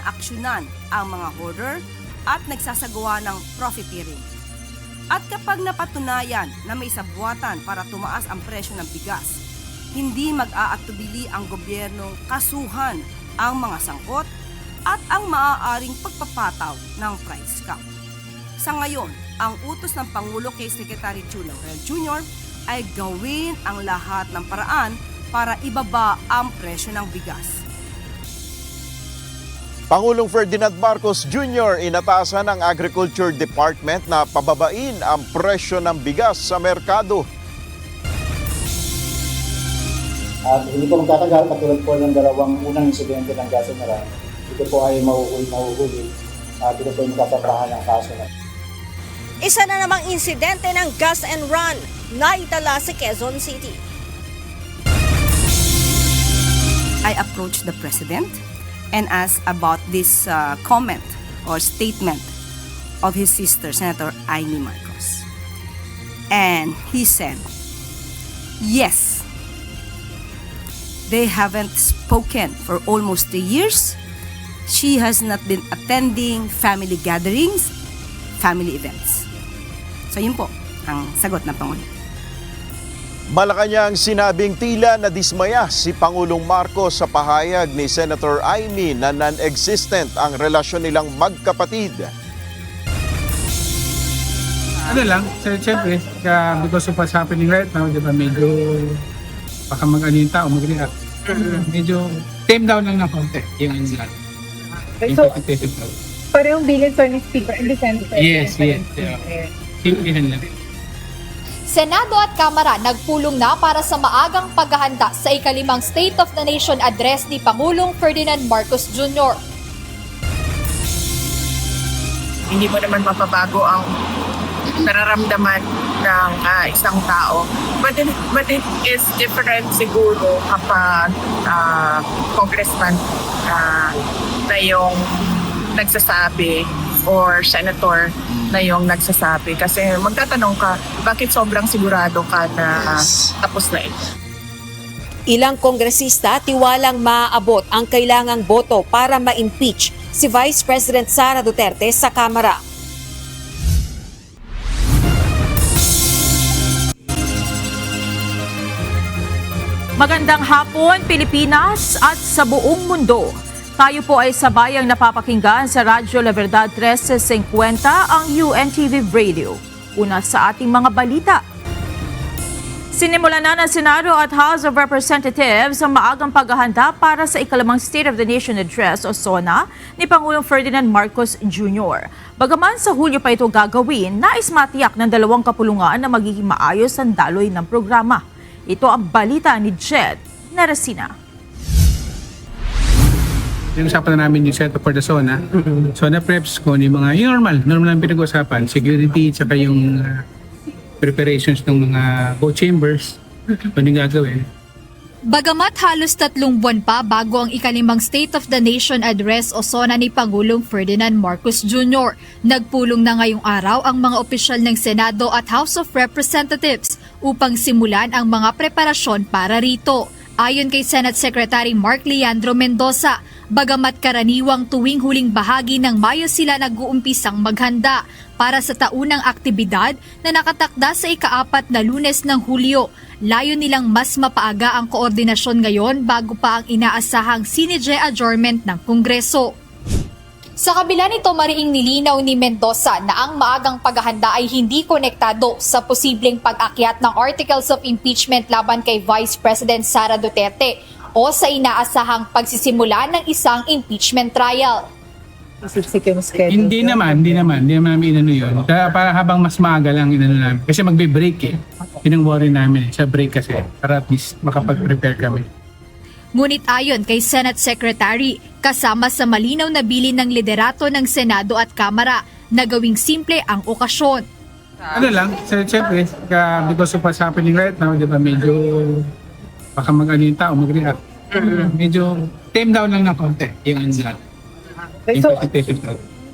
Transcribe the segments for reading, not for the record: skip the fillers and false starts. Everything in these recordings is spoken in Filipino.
inaaksyonan ang mga hoarder at nagsasagawa ng profiteering. At kapag napatunayan na may sabwatan para tumaas ang presyo ng bigas, hindi mag-aatubili ang gobyernong kasuhan ang mga sangkot at ang maaaring pagpapataw ng price cap. Sa ngayon, ang utos ng Pangulo kay Secretary Chu Laurel Jr. ay gawin ang lahat ng paraan para ibaba ang presyo ng bigas. Pangulong Ferdinand Marcos Jr. inatasan ng Agriculture Department na pababain ang presyo ng bigas sa merkado. At hindi po magtatagal, katulad po ng dalawang unang insidente ng gasolina, ito po ay mahuhuli at ito po ay magkasaprahan ng kaso na. Isa na namang insidente ng gas and run na itala sa Quezon City. I approached the President and asked about this comment or statement of his sister, Senator Amy Marcos. And he said, yes, they haven't spoken for almost 3 years. She has not been attending family gatherings, family events. So yun po ang sagot ng Pangulo. Malacanang sinabing tila na dismaya si Pangulong Marcos sa pahayag ni Senator Amy na non-existent ang relasyon nilang magkapatid. Ano lang, siyempre, because of what's happening right now, di ba, medyo baka mag-ano yung tao, mag-react. Medyo tame down lang ng konti yung insight. So, parehong bilin to ni Speaker and the Senator. Yes. Yeah. Simplihan lang. Senado at Kamara nagpulong na para sa maagang paghahanda sa ikalimang State of the Nation address ni Pangulong Ferdinand Marcos Jr. Hindi mo naman mapabago ang nararamdaman ng isang tao. But it is different siguro kapag congressman na yung nagsasabi or senator na yung nagsasabi. Kasi magtatanong ka, bakit sobrang sigurado ka na tapos na ito? Ilang kongresista tiwalang maaabot ang kailangang boto para ma-impeach si Vice President Sara Duterte sa Kamara. Magandang hapon, Pilipinas at sa buong mundo. Tayo po ay sabayang napapakinggan sa Radyo La Verdad 1350 ang UNTV Radio. Una sa ating mga balita. Sinimulan na ng Senado at House of Representatives ang maagang paghahanda para sa ikalimang State of the Nation Address o SONA ni Pangulong Ferdinand Marcos Jr. Bagaman sa Hulyo pa ito gagawin, nais matiyak ng dalawang kapulungan na magiging maayos ang daloy ng programa. Ito ang balita ni Jed Narasina. Yung usapan na namin yung setup for the SONA. SONA preps ko, yung mga yung normal lang pinag-usapan, security, tsaka yung preparations ng mga vote chambers, ano yung gagawin. Bagamat halos 3 buwan pa bago ang ikalimang State of the Nation Address o SONA ni Pangulong Ferdinand Marcos Jr., nagpulong na ngayong araw ang mga opisyal ng Senado at House of Representatives upang simulan ang mga preparasyon para rito. Ayon kay Senate Secretary Mark Leandro Mendoza, bagamat karaniwang tuwing huling bahagi ng Mayo sila nag-uumpisang maghanda para sa taunang aktibidad na nakatakda sa ika-4 na Lunes ng Hulyo, layo nilang mas mapaaga ang koordinasyon ngayon bago pa ang inaasahang sinidye adjournment ng Kongreso. Sa kabila nito, mariing nilinaw ni Mendoza na ang maagang paghahanda ay hindi konektado sa posibleng pag-akyat ng Articles of Impeachment laban kay Vice President Sara Duterte o sa inaasahang pagsisimula ng isang impeachment trial. Hindi naman namin inano yun. Para habang mas maaga lang inano namin. Kasi magbe-break eh. Yun ang worry namin sa break kasi. Para at least makapag-prepare kami. Ngunit ayon kay Senate Secretary, kasama sa malinaw na bilin ng liderato ng Senado at Kamara na gawing simple ang okasyon. Ano lang, siyempre, because of what's happening right now, di ba, medyo baka mag-ano yung tao, mag-react. Medyo tame down lang ng konti yung insight. So,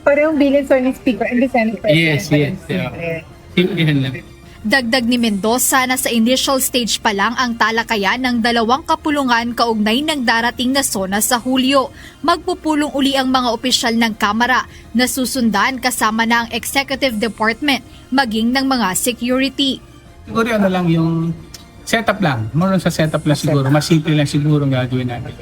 parehong bilin to ni Speaker and the Senator. Yes. Yeah. Simplihan lang. Dagdag ni Mendoza na sa initial stage pa lang ang talakayan ng 2 kapulungan kaugnay ng darating na SONA sa Hulyo. Magpupulong uli ang mga opisyal ng Kamara na susundan kasama na ang Executive Department maging ng mga security. Siguro ano lang yung setup lang. More on sa setup lang siguro. Mas simple lang siguro ang gagawin natin.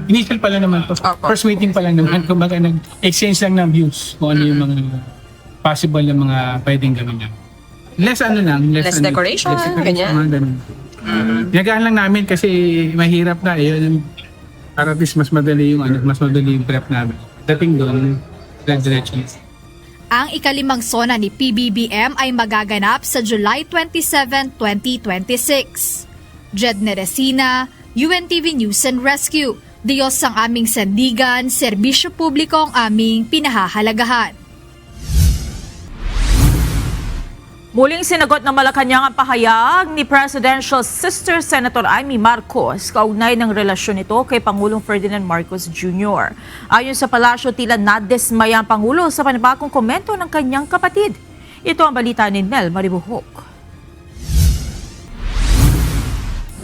Initial pa lang naman to. First meeting pa lang naman. Kumbaga nag-exchange lang ng views kung ano yung mga possible na mga pwedeng gawin namin. Less ano lang. Less decoration, ganyan. Mga ganun. Nagahan lang namin kasi mahirap na. Yun, para at least mas madali yung prep namin. Dating doon, diretso. Ang ikalimang SONA ni PBBM ay magaganap sa July 27, 2026. Jed Neresina, UNTV News and Rescue. Diyos ang aming sandigan, serbisyo publiko ang aming pinahahalagahan. Muling sinagot ng Malacanang ang pahayag ni Presidential Sister Senator Amy Marcos kaugnay ng relasyon nito kay Pangulong Ferdinand Marcos Jr. Ayon sa palasyo, tila nadismaya ang Pangulo sa panibagong komento ng kanyang kapatid. Ito ang balita ni Nel Maribuhok.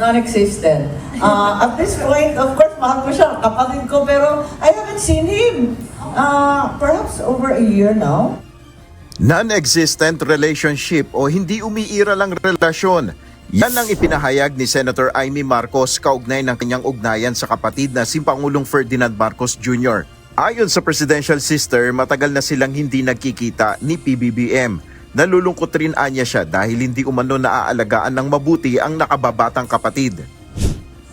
Non-existent. At this point, of course, mahal ko siya, kapatid ko, pero I haven't seen him. Perhaps over a year now. Non-existent relationship o hindi umiiral ang relasyon. Yan ang ipinahayag ni Senator Amy Marcos kaugnay ng kanyang ugnayan sa kapatid na si Pangulong Ferdinand Marcos Jr. Ayon sa presidential sister, matagal na silang hindi nagkikita ni PBBM. Nalulungkot rin anya siya dahil hindi umano naaalagaan ng mabuti ang nakababatang kapatid.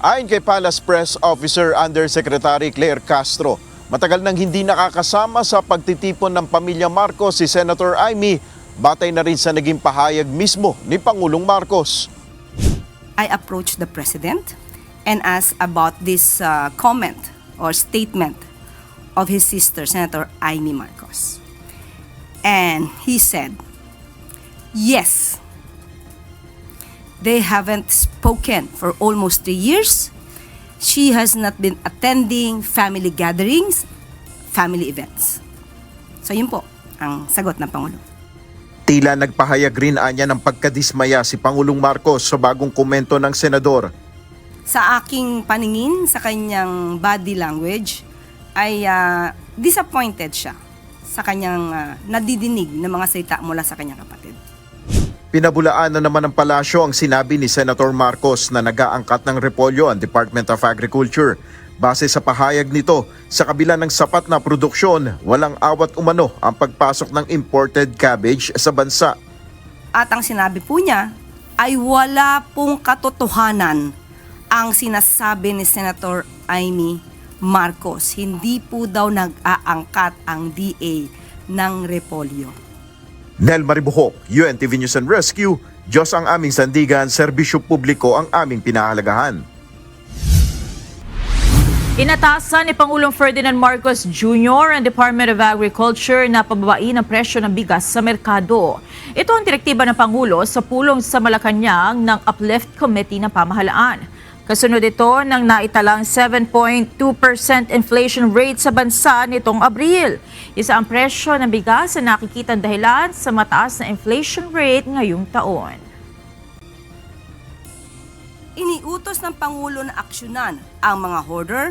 Ayon kay Palace Press Officer Undersecretary Claire Castro, matagal nang hindi nakakasama sa pagtitipon ng pamilya Marcos si Senator Amy, batay na rin sa naging pahayag mismo ni Pangulong Marcos. I approached the President and asked about this comment or statement of his sister, Senator Amy Marcos. And he said, yes, they haven't spoken for almost 3 years. She has not been attending family gatherings, family events. So yun po ang sagot ng Pangulo. Tila nagpahayag rin anya ng pagkadismaya si Pangulong Marcos sa bagong komento ng senador. Sa aking paningin, sa kanyang body language, ay disappointed siya sa kanyang nadidinig ng mga salita mula sa kanyang kapatid. Pinabulaan na naman ng palasyo ang sinabi ni Senator Marcos na nag-aangkat ng repolyo ang Department of Agriculture. Base sa pahayag nito, sa kabila ng sapat na produksyon, walang awat umano ang pagpasok ng imported cabbage sa bansa. At ang sinabi po niya ay wala pong katotohanan ang sinasabi ni Senator Amy Marcos. Hindi po daw nag-aangkat ang DA ng repolyo. Nel Maribuhok, UNTV News and Rescue. Diyos ang aming sandigan, serbisyo publiko ang aming pinahalagahan. Inatasan ni Pangulong Ferdinand Marcos Jr. ang Department of Agriculture na pababain ang presyo ng bigas sa merkado. Ito ang direktiba ng Pangulo sa pulong sa Malacanang ng Uplift Committee ng Pamahalaan. Kasunod ito ng naitalang 7.2% inflation rate sa bansa nitong Abril. Isa ang presyo ng bigas na nakikitang dahilan sa mataas na inflation rate ngayong taon. Iniutos ng Pangulo na aksyonan ang mga hoarder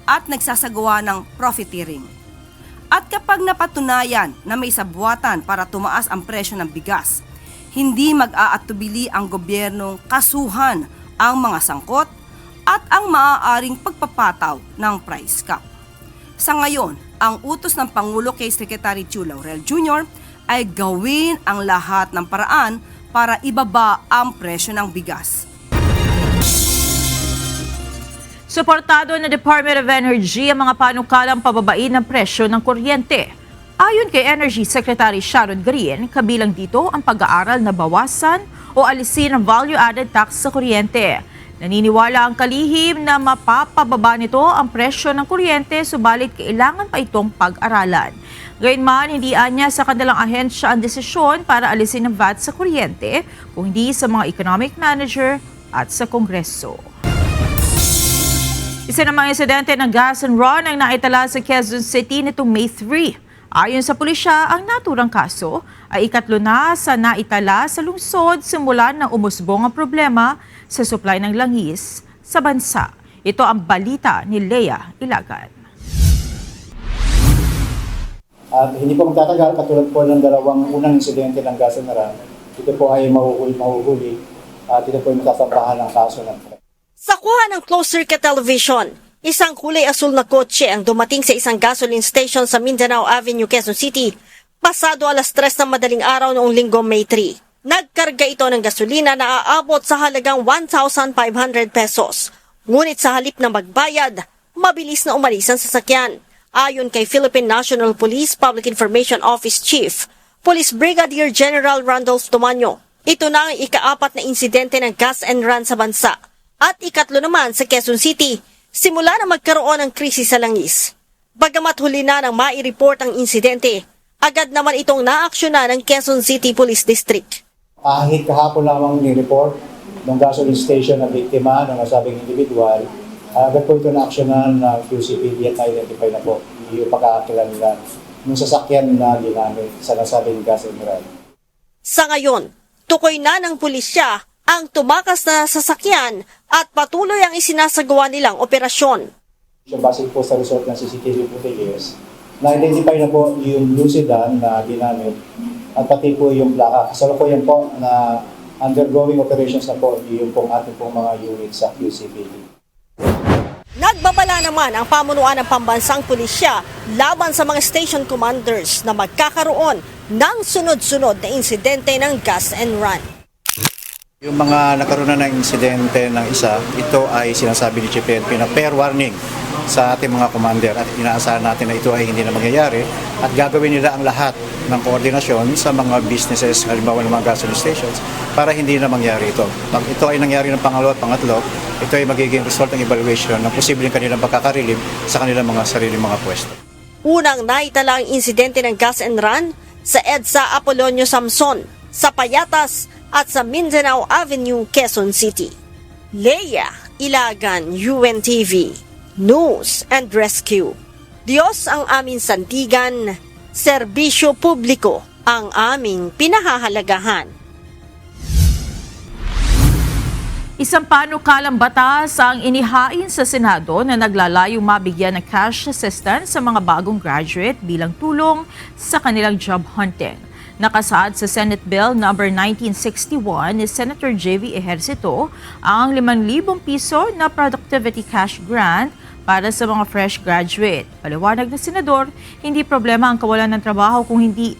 at nagsasagawa ng profiteering. At kapag napatunayan na may sabwatan para tumaas ang presyo ng bigas, hindi mag-aatubili ang gobyernong kasuhan ang mga sangkot at ang maaaring pagpapataw ng price cap. Sa ngayon, ang utos ng Pangulo kay Secretary Chu Laurel Jr. ay gawin ang lahat ng paraan para ibaba ang presyo ng bigas. Suportado ng Department of Energy ang mga panukalang pababain ng presyo ng kuryente. Ayon kay Energy Secretary Sharon Green, kabilang dito ang pag-aaral na bawasan o alisin ang value-added tax sa kuryente. Naniniwala ang kalihim na mapapababa nito ang presyo ng kuryente, subalit kailangan pa itong pag-aralan. Gayunman, hindi anya sa kanilang ahensya ang desisyon para alisin ang VAT sa kuryente, kung hindi sa mga economic manager at sa Kongreso. Isa namang insidente ng gas and run ang naitala sa Quezon City nitong May 3. Ayon sa pulisya, ang naturang kaso ay ikatlo na sa naitala sa lungsod simula nang umusbong ang problema sa supply ng langis sa bansa. Ito ang balita ni Lea Ilagan. At hindi po magtatagal, katulad po ng dalawang unang insidente ng gas and run, ito po ay mahuhuli at ito po ay matasampahan ng kaso ng Sa kuha ng closed-circuit television, isang kulay asul na kotse ang dumating sa isang gasoline station sa Mindanao Avenue, Quezon City, pasado alas 3 ng madaling araw noong Linggo, May 3. Nagkarga ito ng gasolina na aabot sa halagang 1,500 pesos. Ngunit sa halip na magbayad, mabilis na umalis ang sasakyan. Ayon kay Philippine National Police Public Information Office Chief, Police Brigadier General Randolph Tomaño, ito na ang ika-4 na insidente ng gas and run sa bansa. At ikatlo naman sa Quezon City, simula na magkaroon ng krisis sa langis. Bagamat huli na nang mai-report ang insidente, agad naman itong naaksyonan ng Quezon City Police District. Kahit kahapon lamang ni-report ng gasoline station na biktima ng nasabing individual, agad po ito na-aksyonan ng QCPD at na-identify na po yung pagkakakilanlan ng sasakyan na ginamit sa nasabing gas and run. Sa ngayon, tukoy na ng pulisya ang tumakas na sasakyan at patuloy ang isinasagawa nilang operasyon. So, base po sa result ng CCTV footages, na-identify na po yung blue sedan na ginamit at pati po yung plaka. Kasalukuyan po na undergoing operations na po yung pong ating pong mga units sa QCPD. Nagbabala naman ang pamunuan ng pambansang pulisya laban sa mga station commanders na magkakaroon ng sunod-sunod na insidente ng gas and run. Yung mga nagkaroon na ng insidente ng isa, ito ay sinasabi ni Chief PNP na fair warning sa ating mga commander at inaasahan natin na ito ay hindi na mangyayari at gagawin nila ang lahat ng koordinasyon sa mga businesses, halimbawa ng mga gasoline stations, para hindi na mangyari ito. Pag ito ay nangyari ng pangalawa at pangatlo, ito ay magiging result ng evaluation ng posibleng kanilang pagkakarilib sa kanilang mga sariling mga pwesto. Unang naitala ang insidente ng gas and run sa EDSA Apolonio Samson, sa Payatas at sa Mindanao Avenue, Quezon City. Lea Ilagan, UNTV, News and Rescue. Diyos ang aming sandigan, serbisyo publiko ang aming pinahahalagahan. Isang panukalang batas ang inihain sa Senado na naglalayong mabigyan ng cash assistance sa mga bagong graduate bilang tulong sa kanilang job hunting. Nakasaad sa Senate Bill No. 1961 ni Senator J.V. Ejercito ang 5,000 piso na productivity cash grant para sa mga fresh graduate. Paliwanag ng senador, hindi problema ang kawalan ng trabaho kung hindi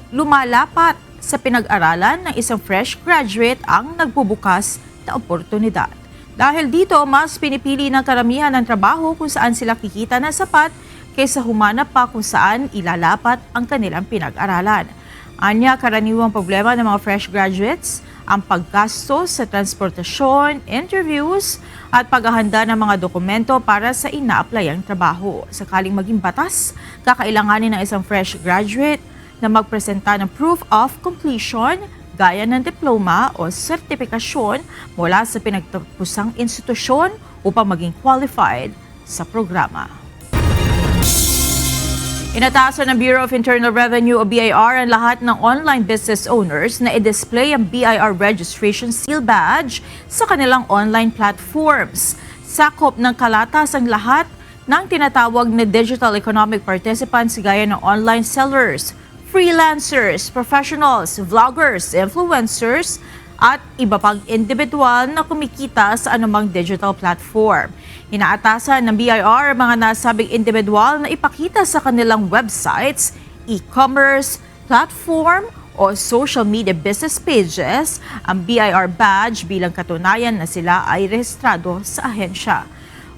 lumalapat sa pinag-aralan ng isang fresh graduate ang nagbubukas na oportunidad. Dahil dito, mas pinipili ng karamihan ng trabaho kung saan sila kikita na sapat kaysa humanap pa kung saan ilalapat ang kanilang pinag-aralan. Anya, karaniwang problema ng mga fresh graduates ang paggasto sa transportasyon, interviews at paghahanda ng mga dokumento para sa ina-applyang trabaho. Sakaling maging batas, kakailanganin ng isang fresh graduate na magpresenta ng proof of completion gaya ng diploma o sertifikasyon mula sa pinagtapusang institusyon upang maging qualified sa programa. Inatasan ng Bureau of Internal Revenue o BIR ang lahat ng online business owners na i-display ang BIR registration seal badge sa kanilang online platforms. Sakop ng kalatas ang lahat ng tinatawag na digital economic participants gaya ng online sellers, freelancers, professionals, vloggers, influencers, at iba pang individual na kumikita sa anumang digital platform. Inaatasan ng BIR mga nasabing individual na ipakita sa kanilang websites, e-commerce, platform o social media business pages ang BIR badge bilang katunayan na sila ay rehistrado sa ahensya.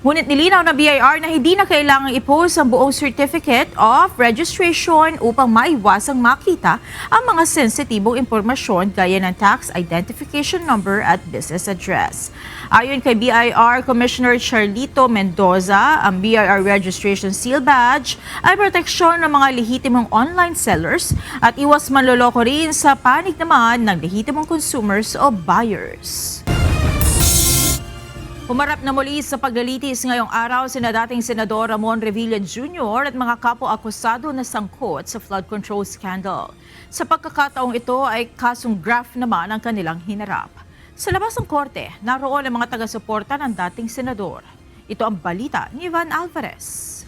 Ngunit nilinaw ng BIR na hindi na kailangang i-post ang buong certificate of registration upang maiwasang makita ang mga sensitibong impormasyon gaya ng tax identification number at business address. Ayon kay BIR Commissioner Charlito Mendoza, ang BIR registration seal badge ay proteksyon ng mga lehitimong online sellers at iwas manloloko rin sa panig naman ng lehitimong consumers o buyers. Humarap na muli sa paglilitis ngayong araw sina dating Senador Ramon Revilla Jr. at mga kapo-akusado na sangkot sa flood control scandal. Sa pagkakataong ito ay kasong graft naman ang kanilang hinarap. Sa labas ng korte, naroon ang mga taga-suporta ng dating senador. Ito ang balita ni Ivan Alvarez.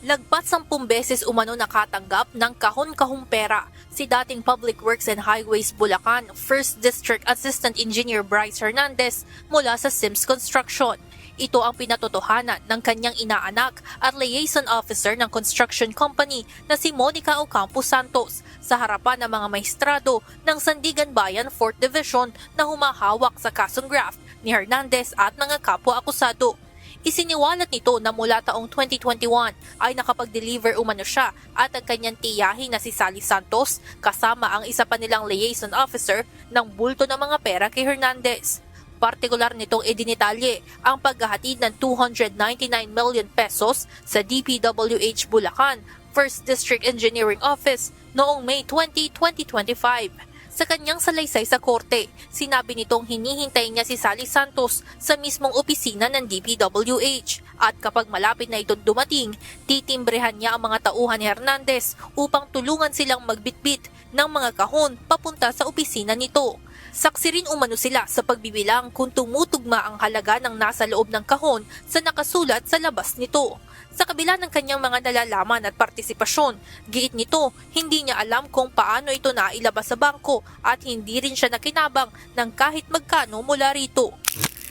Lagpas 10 beses umano nakatanggap ng kahon-kahong pera si dating Public Works and Highways Bulacan 1st District Assistant Engineer Bryce Hernandez mula sa Sims Construction. Ito ang pinatotohanan ng kanyang inaanak at liaison officer ng construction company na si Monica Ocampo Santos sa harapan ng mga maestrado ng Sandigan Bayan 4th Division na humahawak sa kasong graft ni Hernandez at mga kapwa-akusado. Isiniwalat nito na mula taong 2021 ay nakapag-deliver umano siya at ang kanyang tiyahin na si Sally Santos kasama ang isa pa nilang liaison officer ng bulto ng mga pera kay Hernandez. Partikular nitong idinitalye ang paghahatid ng 299 million pesos sa DPWH Bulacan 1st District Engineering Office noong May 20, 2025. Sa kanyang salaysay sa korte, sinabi nitong hinihintay niya si Sally Santos sa mismong opisina ng DPWH at kapag malapit na itong dumating, titimbrehan niya ang mga tauhan ni Hernandez upang tulungan silang magbitbit ng mga kahon papunta sa opisina nito. Saksi rin umano sila sa pagbibilang kung tumutugma ang halaga ng nasa loob ng kahon sa nakasulat sa labas nito. Sa kabila ng kanyang mga nalalaman at partisipasyon, giit nito, hindi niya alam kung paano ito nailabas sa bangko at hindi rin siya nakinabang ng kahit magkano mula rito.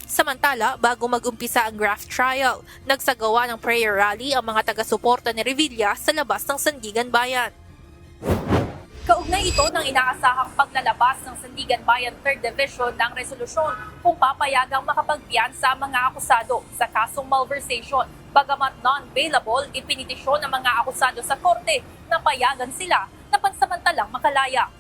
Samantala, bago mag-umpisa ang graft trial, nagsagawa ng prayer rally ang mga taga-suporta ni Revilla sa labas ng Sandigan Bayan. Kaugnay ito ng inaasahang paglalabas ng Sandigan Bayan 3rd Division ng resolusyon kung papayagang makapagpiyansa ang mga akusado sa kasong malversation. Bagamat non-bailable, ipinitisyon ng mga akusado sa korte na payagan sila na pansamantalang makalaya.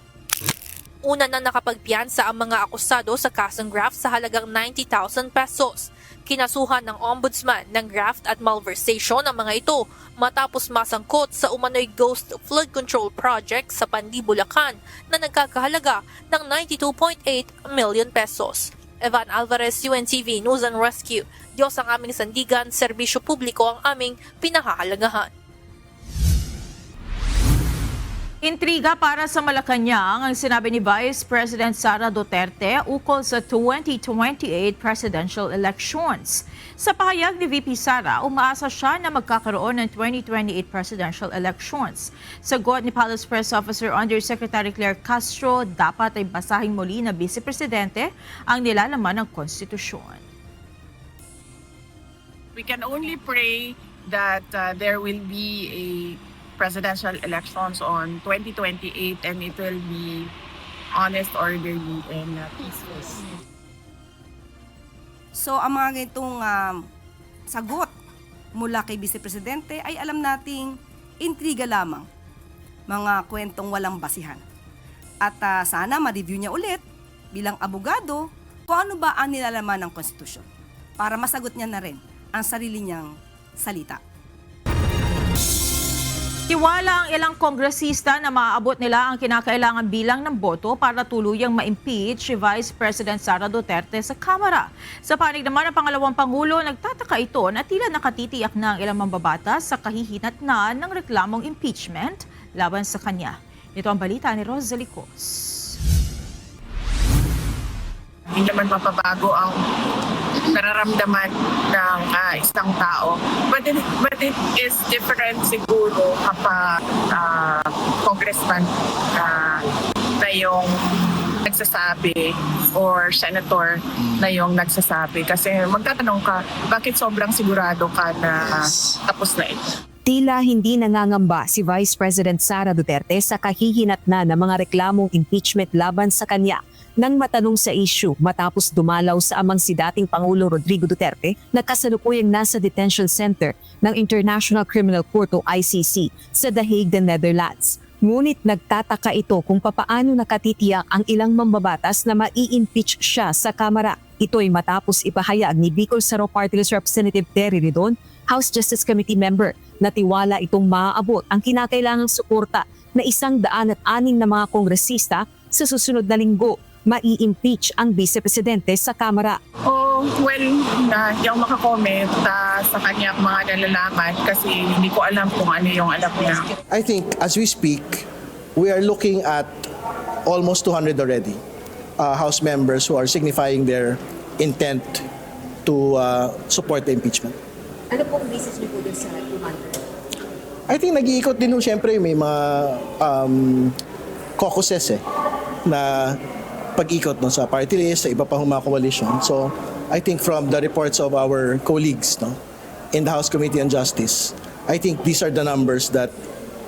Una na nakapagpiyansa ang mga akusado sa kasong graft sa halagang 90,000 pesos. Kinasuhan ng ombudsman ng graft at malversation ang mga ito matapos masangkot sa umano'y ghost flood control project sa Pandi, Bulacan na nagkakahalaga ng 92.8 million pesos. Evan Alvarez, UNTV News and Rescue. Diyos ang aming sandigan, serbisyo publiko ang aming pinahahalagahan. Intriga para sa Malacanang ang sinabi ni Vice President Sara Duterte ukol sa 2028 presidential elections. Sa pahayag ni VP Sara, umaasa siya na magkakaroon ng 2028 presidential elections. Sagot ni Palace Press Officer Undersecretary Claire Castro, dapat ay basahin muli na Vice Presidente ang nilalaman ng konstitusyon. We can only pray that there will be a presidential elections on 2028 and it will be honest, orderly, and peaceful. So ang mga ganitong sagot mula kay Vice Presidente ay alam nating intriga lamang, mga kwentong walang basihan. At sana ma-review niya ulit bilang abogado kung ano ba ang nilalaman ng konstitusyon para masagot niya na rin ang sarili niyang salita. Tiwala ang ilang kongresista na maaabot nila ang kinakailangan bilang ng boto para tuluyang ma-impeach si Vice President Sara Duterte sa Kamara. Sa panig naman ng pangalawang Pangulo, nagtataka ito na tila nakatitiyak na ang ilang mambabatas sa kahihinatnan ng reklamong impeachment laban sa kanya. Ito ang balita ni Rosalie Cos. Hindi naman mapabago ang nararamdaman ng isang tao. But it is different siguro kapag congressman na yung nagsasabi or senator na yung nagsasabi. Kasi magtatanong ka, bakit sobrang sigurado ka na tapos na ito? Tila hindi nangangamba si Vice President Sara Duterte sa kahihinatnan ng mga reklamong impeachment laban sa kanya nang matanong sa issue matapos dumalaw sa amang si dating Pangulo Rodrigo Duterte na kasalukuyang nasa detention center ng International Criminal Court o ICC sa The Hague, Netherlands. Ngunit nagtataka ito kung papaano nakatitiyak ang ilang mambabatas na mai-impeach siya sa Kamara. Ito'y matapos ipahayag ni Bicol Saro Party List Representative Terry Ridon, House Justice Committee member, na tiwala itong maaabot ang kinakailangang suporta na 106 na mga kongresista sa susunod na linggo. mai-impeach ang Vice Presidente sa Kamara. Hindi ako makakomment sa kanyang mga nalalaman kasi hindi ko alam kung ano yung alam niya. I think as we speak, we are looking at almost 200 already House members who are signifying their intent to support the impeachment. Ano pong basis niyo po dun sa 200? I think nag-iikot din siyempre may mga caucuses na pag-ikot sa party list, sa iba pa mga coalition. So I think from the reports of our colleagues in the House Committee on Justice, I think these are the numbers that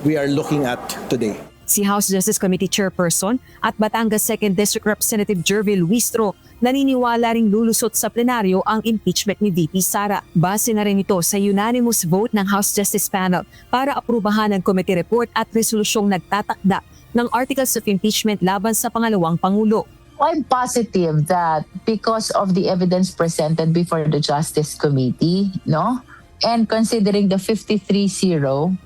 we are looking at today. Si House Justice Committee Chairperson at Batangas 2nd District Representative Jervil Luistro naniniwala ring lulusot sa plenaryo ang impeachment ni VP Sara. Base na rin ito sa unanimous vote ng House Justice Panel para aprubahan ang committee report at resolusyong nagtatakda ng articles of impeachment laban sa pangalawang Pangulo. I'm positive that because of the evidence presented before the Justice Committee, and considering the 53-0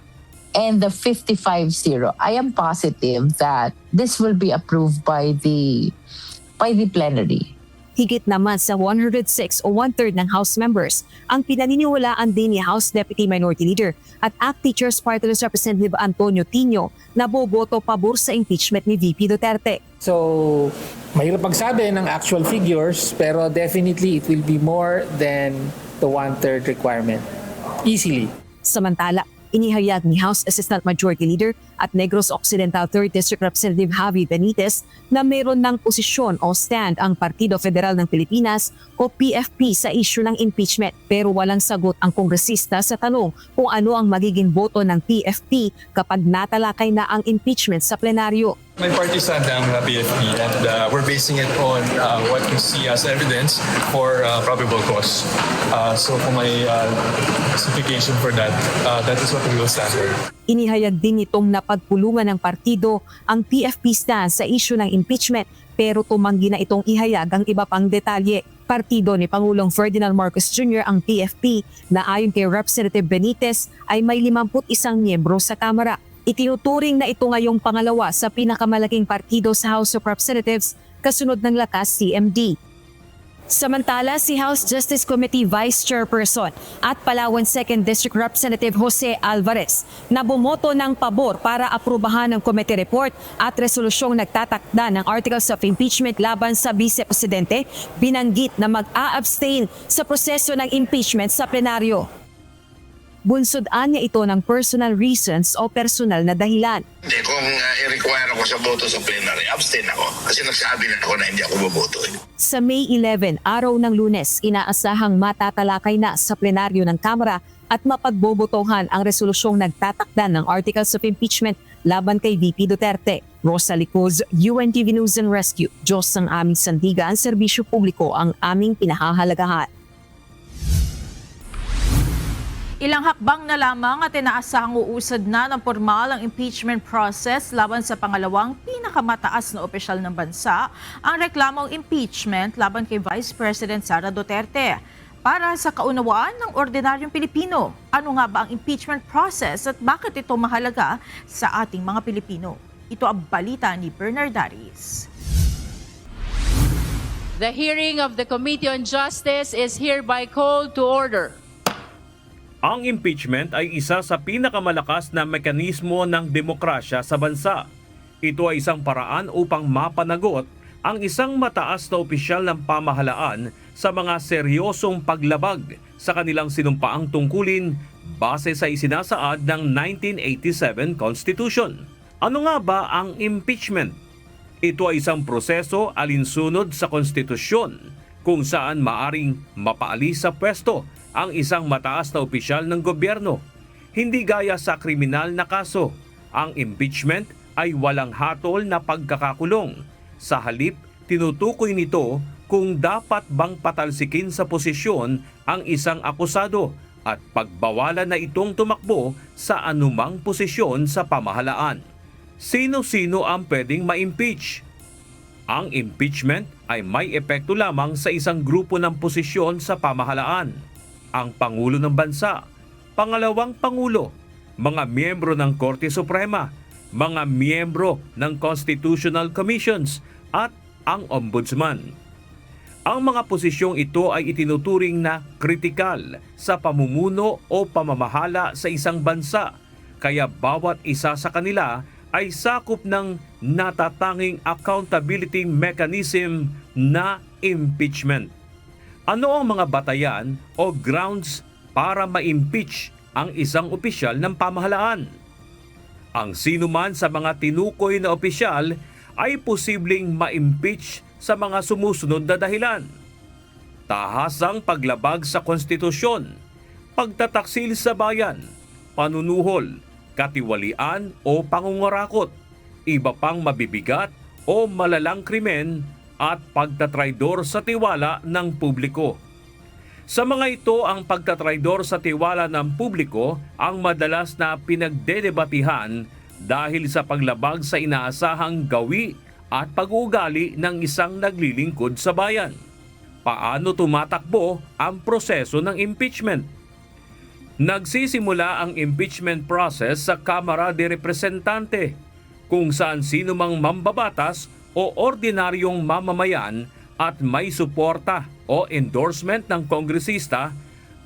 and the 55-0, I am positive that this will be approved by the plenary. Higit naman sa 106 o 1/3 ng House members ang pinaniniwalaan din ni House Deputy Minority Leader at ACT Teachers Party List Representative Antonio Tino na boboto pabor sa impeachment ni VP Duterte. So, mahirap magsabi ng actual figures pero definitely it will be more than the 1/3 requirement. Easily. Samantala, inihayag ni House Assistant Majority Leader at Negros Occidental 3rd District Representative Javi Benitez na mayroon ng posisyon o stand ang Partido Federal ng Pilipinas o PFP sa issue ng impeachment pero walang sagot ang kongresista sa tanong kung ano ang magiging boto ng PFP kapag natalakay na ang impeachment sa plenaryo. My party stand ang PFP and we're basing it on what we see as evidence for probable cause. So kung may justification for that, that is what we will stand for. Inihayag din itong napagpulungan ng partido ang PFP stand sa issue ng impeachment pero tumanggi na itong ihayag ang iba pang detalye. Partido ni Pangulong Ferdinand Marcos Jr. ang PFP na ayon kay Representative Benitez ay may 51 miyembro sa Kamara. Itinuturing na ito ngayong pangalawa sa pinakamalaking partido sa House of Representatives kasunod ng lakas CMD. Samantala, si House Justice Committee Vice Chairperson at Palawan 2nd District Representative Jose Alvarez na bumoto ng pabor para aprubahan ang committee report at resolusyong nagtatakda ng articles of impeachment laban sa Vice Presidente, binanggit na mag-a-abstain sa proseso ng impeachment sa plenaryo. Bunsod-an niya ito ng personal reasons o personal na dahilan. Hindi, kung i-require ako sa boto sa plenary, abstain ako. Kasi nagsabi na ako na hindi ako boboto. Sa May 11, araw ng Lunes, inaasahang matatalakay na sa plenaryo ng Kamara at mapagbobotohan ang resolusyong nagtatakda ng articles of impeachment laban kay VP Duterte. Rosa Licoz, UNTV News and Rescue. Diyos ang aming sandigan, serbisyo publiko ang aming pinahahalagahan. Ilang hakbang na lamang at inaasahang uusad na ng formal ang impeachment process laban sa pangalawang pinakamataas na opisyal ng bansa, ang reklamong impeachment laban kay Vice President Sara Duterte. Para sa kaunawaan ng ordinaryong Pilipino, ano nga ba ang impeachment process at bakit ito mahalaga sa ating mga Pilipino? Ito ang balita ni Bernard Daris. The hearing of the Committee on Justice is hereby called to order. Ang impeachment ay isa sa pinakamalakas na mekanismo ng demokrasya sa bansa. Ito ay isang paraan upang mapanagot ang isang mataas na opisyal ng pamahalaan sa mga seryosong paglabag sa kanilang sinumpaang tungkulin base sa isinasaad ng 1987 Constitution. Ano nga ba ang impeachment? Ito ay isang proseso alinsunod sa konstitusyon kung saan maaring mapaalis sa pwesto ang isang mataas na opisyal ng gobyerno. Hindi gaya sa kriminal na kaso, ang impeachment ay walang hatol na pagkakakulong. Sa halip, tinutukoy nito kung dapat bang patalsikin sa posisyon ang isang akusado at pagbawalan na itong tumakbo sa anumang posisyon sa pamahalaan. Sino-sino ang pwedeng ma-impeach? Ang impeachment ay may epekto lamang sa isang grupo ng posisyon sa pamahalaan. Ang Pangulo ng Bansa, Pangalawang Pangulo, mga miyembro ng Korte Suprema, mga miyembro ng Constitutional Commissions at ang ombudsman. Ang mga posisyong ito ay itinuturing na kritikal sa pamumuno o pamamahala sa isang bansa, kaya bawat isa sa kanila ay sakop ng natatanging accountability mechanism na impeachment. Ano ang mga batayan o grounds para ma-impeach ang isang opisyal ng pamahalaan? Ang sinuman sa mga tinukoy na opisyal ay posibleng ma-impeach sa mga sumusunod na dahilan: tahasang paglabag sa konstitusyon, pagtataksil sa bayan, panunuhol, katiwalian o pangungurakot, iba pang mabibigat o malalang krimen at pagtatraidor sa tiwala ng publiko. Sa mga ito, ang pagtatraidor sa tiwala ng publiko ang madalas na pinagdedebatihan dahil sa paglabag sa inaasahang gawi at pag-uugali ng isang naglilingkod sa bayan. Paano tumatakbo ang proseso ng impeachment? Nagsisimula ang impeachment process sa Kamara de Representante, kung saan sino mang mambabatas o ordinaryong mamamayan at may suporta o endorsement ng kongresista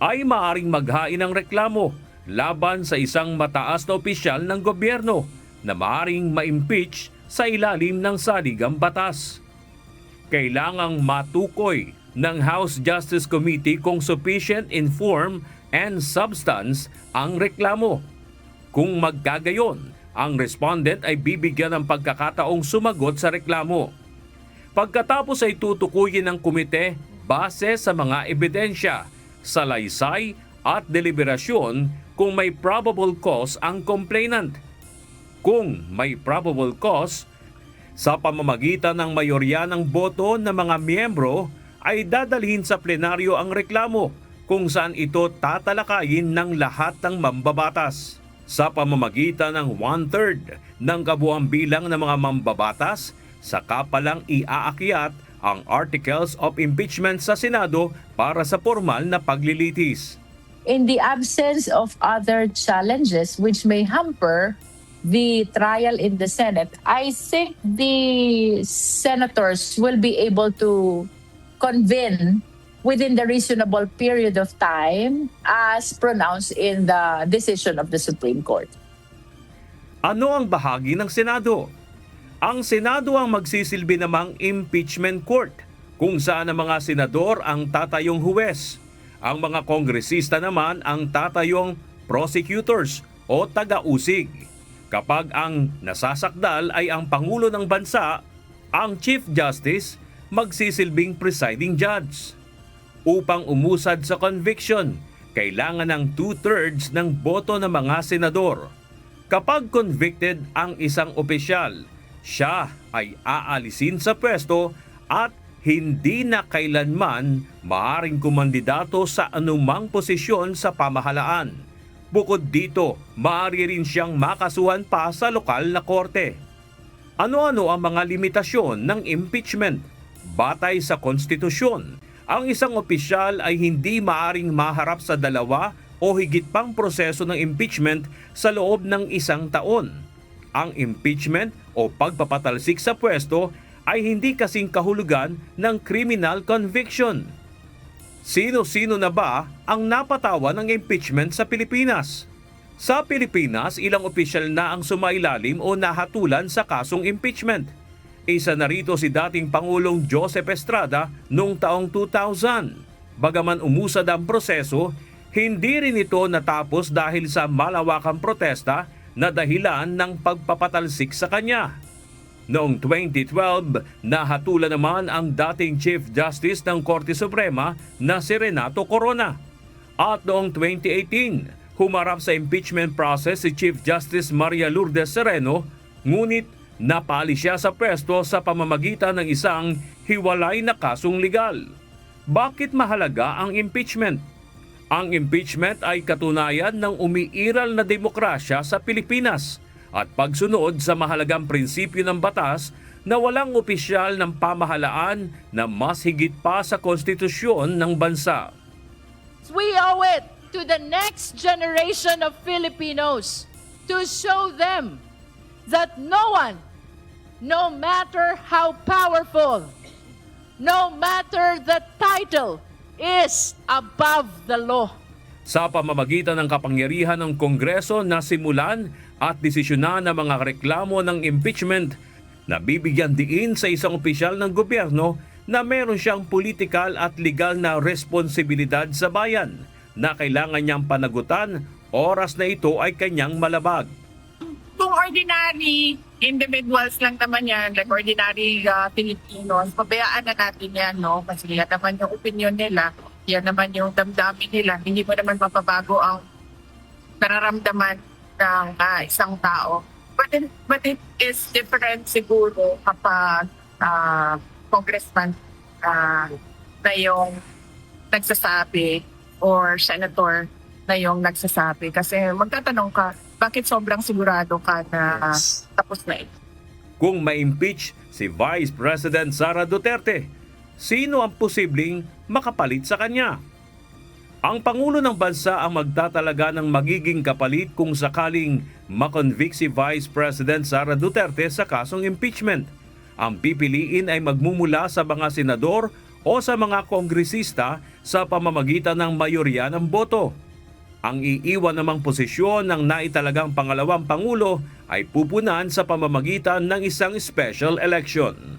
ay maaring maghain ng reklamo laban sa isang mataas na opisyal ng gobyerno na maaring ma-impeach sa ilalim ng saligang batas. Kailangang matukoy ng House Justice Committee kung sufficient in form and substance ang reklamo. Kung magkagayon, ang respondent ay bibigyan ng pagkakataong sumagot sa reklamo. Pagkatapos ay tutukuyin ng komite base sa mga ebidensya, salaysay at deliberasyon kung may probable cause ang complainant. Kung may probable cause, sa pamamagitan ng mayorya ng boto ng mga miyembro ay dadalhin sa plenaryo ang reklamo kung saan ito tatalakayin ng lahat ng mambabatas. Sa pamamagitan ng 1/3 ng kabuuang bilang ng mga mambabatas, saka palang iaakyat ang articles of impeachment sa Senado para sa formal na paglilitis. In the absence of other challenges which may hamper the trial in the Senate, I think the senators will be able to convene within the reasonable period of time as pronounced in the decision of the Supreme Court. Ano ang bahagi ng Senado? Ang Senado ang magsisilbi namang impeachment court, kung saan ang mga senador ang tatayong huwes. Ang mga kongresista naman ang tatayong prosecutors o taga-usig. Kapag ang nasasakdal ay ang Pangulo ng Bansa, ang Chief Justice magsisilbing presiding judge. Upang umusad sa conviction, kailangan ng 2/3 ng boto ng mga senador. Kapag convicted ang isang opisyal, siya ay aalisin sa pwesto at hindi na kailanman maaaring kumandidato sa anumang posisyon sa pamahalaan. Bukod dito, maaari rin siyang makasuhan pa sa lokal na korte. Ano-ano ang mga limitasyon ng impeachment? Batay sa konstitusyon, ang isang opisyal ay hindi maaring maharap sa 2 o higit pang proseso ng impeachment sa loob ng 1 taon. Ang impeachment o pagpapatalsik sa pwesto ay hindi kasing kahulugan ng criminal conviction. Sino-sino na ba ang napatawa ng impeachment sa Pilipinas? Sa Pilipinas, ilang opisyal na ang sumailalim o nahatulan sa kasong impeachment. Isa na rito si dating Pangulong Joseph Estrada noong taong 2000. Bagaman umusad ang proseso, hindi rin ito natapos dahil sa malawakang protesta na dahilan ng pagpapatalsik sa kanya. Noong 2012, nahatulan naman ang dating Chief Justice ng Korte Suprema na si Renato Corona. At noong 2018, humarap sa impeachment process si Chief Justice Maria Lourdes Sereno, ngunit napali siya sa pwesto sa pamamagitan ng isang hiwalay na kasong legal. Bakit mahalaga ang impeachment? Ang impeachment ay katunayan ng umiiral na demokrasya sa Pilipinas at pagsunod sa mahalagang prinsipyo ng batas na walang opisyal ng pamahalaan na mas higit pa sa konstitusyon ng bansa. We owe it to the next generation of Filipinos to show them that no no matter how powerful, no matter the title, is above the law. Sa pamamagitan ng kapangyarihan ng Kongreso na simulan at desisyonan ng mga reklamo ng impeachment, nabibigyan diin sa isang opisyal ng gobyerno na meron siyang politikal at legal na responsibilidad sa bayan na kailangan niyang panagutan oras na ito ay kanyang malabag. Kung ordinary individuals lang naman yan, like ordinary Filipinos, pabayaan na natin yan, no? Kasi yan naman yung opinion nila, yan naman yung damdamin nila. Hindi mo naman mapabago ang nararamdaman ng isang tao. But it is different siguro kapag congressman na yung nagsasabi or senator na yung nagsasabi. Kasi magtatanong ka, bakit sobrang sigurado ka na tapos na ito? Kung ma-impeach si Vice President Sara Duterte, sino ang posibleng makapalit sa kanya? Ang Pangulo ng Bansa ang magtatalaga ng magiging kapalit kung sakaling makonvict si Vice President Sara Duterte sa kasong impeachment. Ang pipiliin ay magmumula sa mga senador o sa mga kongresista sa pamamagitan ng mayorya ng boto. Ang iiwan namang posisyon ng naitalagang pangalawang Pangulo ay pupunan sa pamamagitan ng isang special election.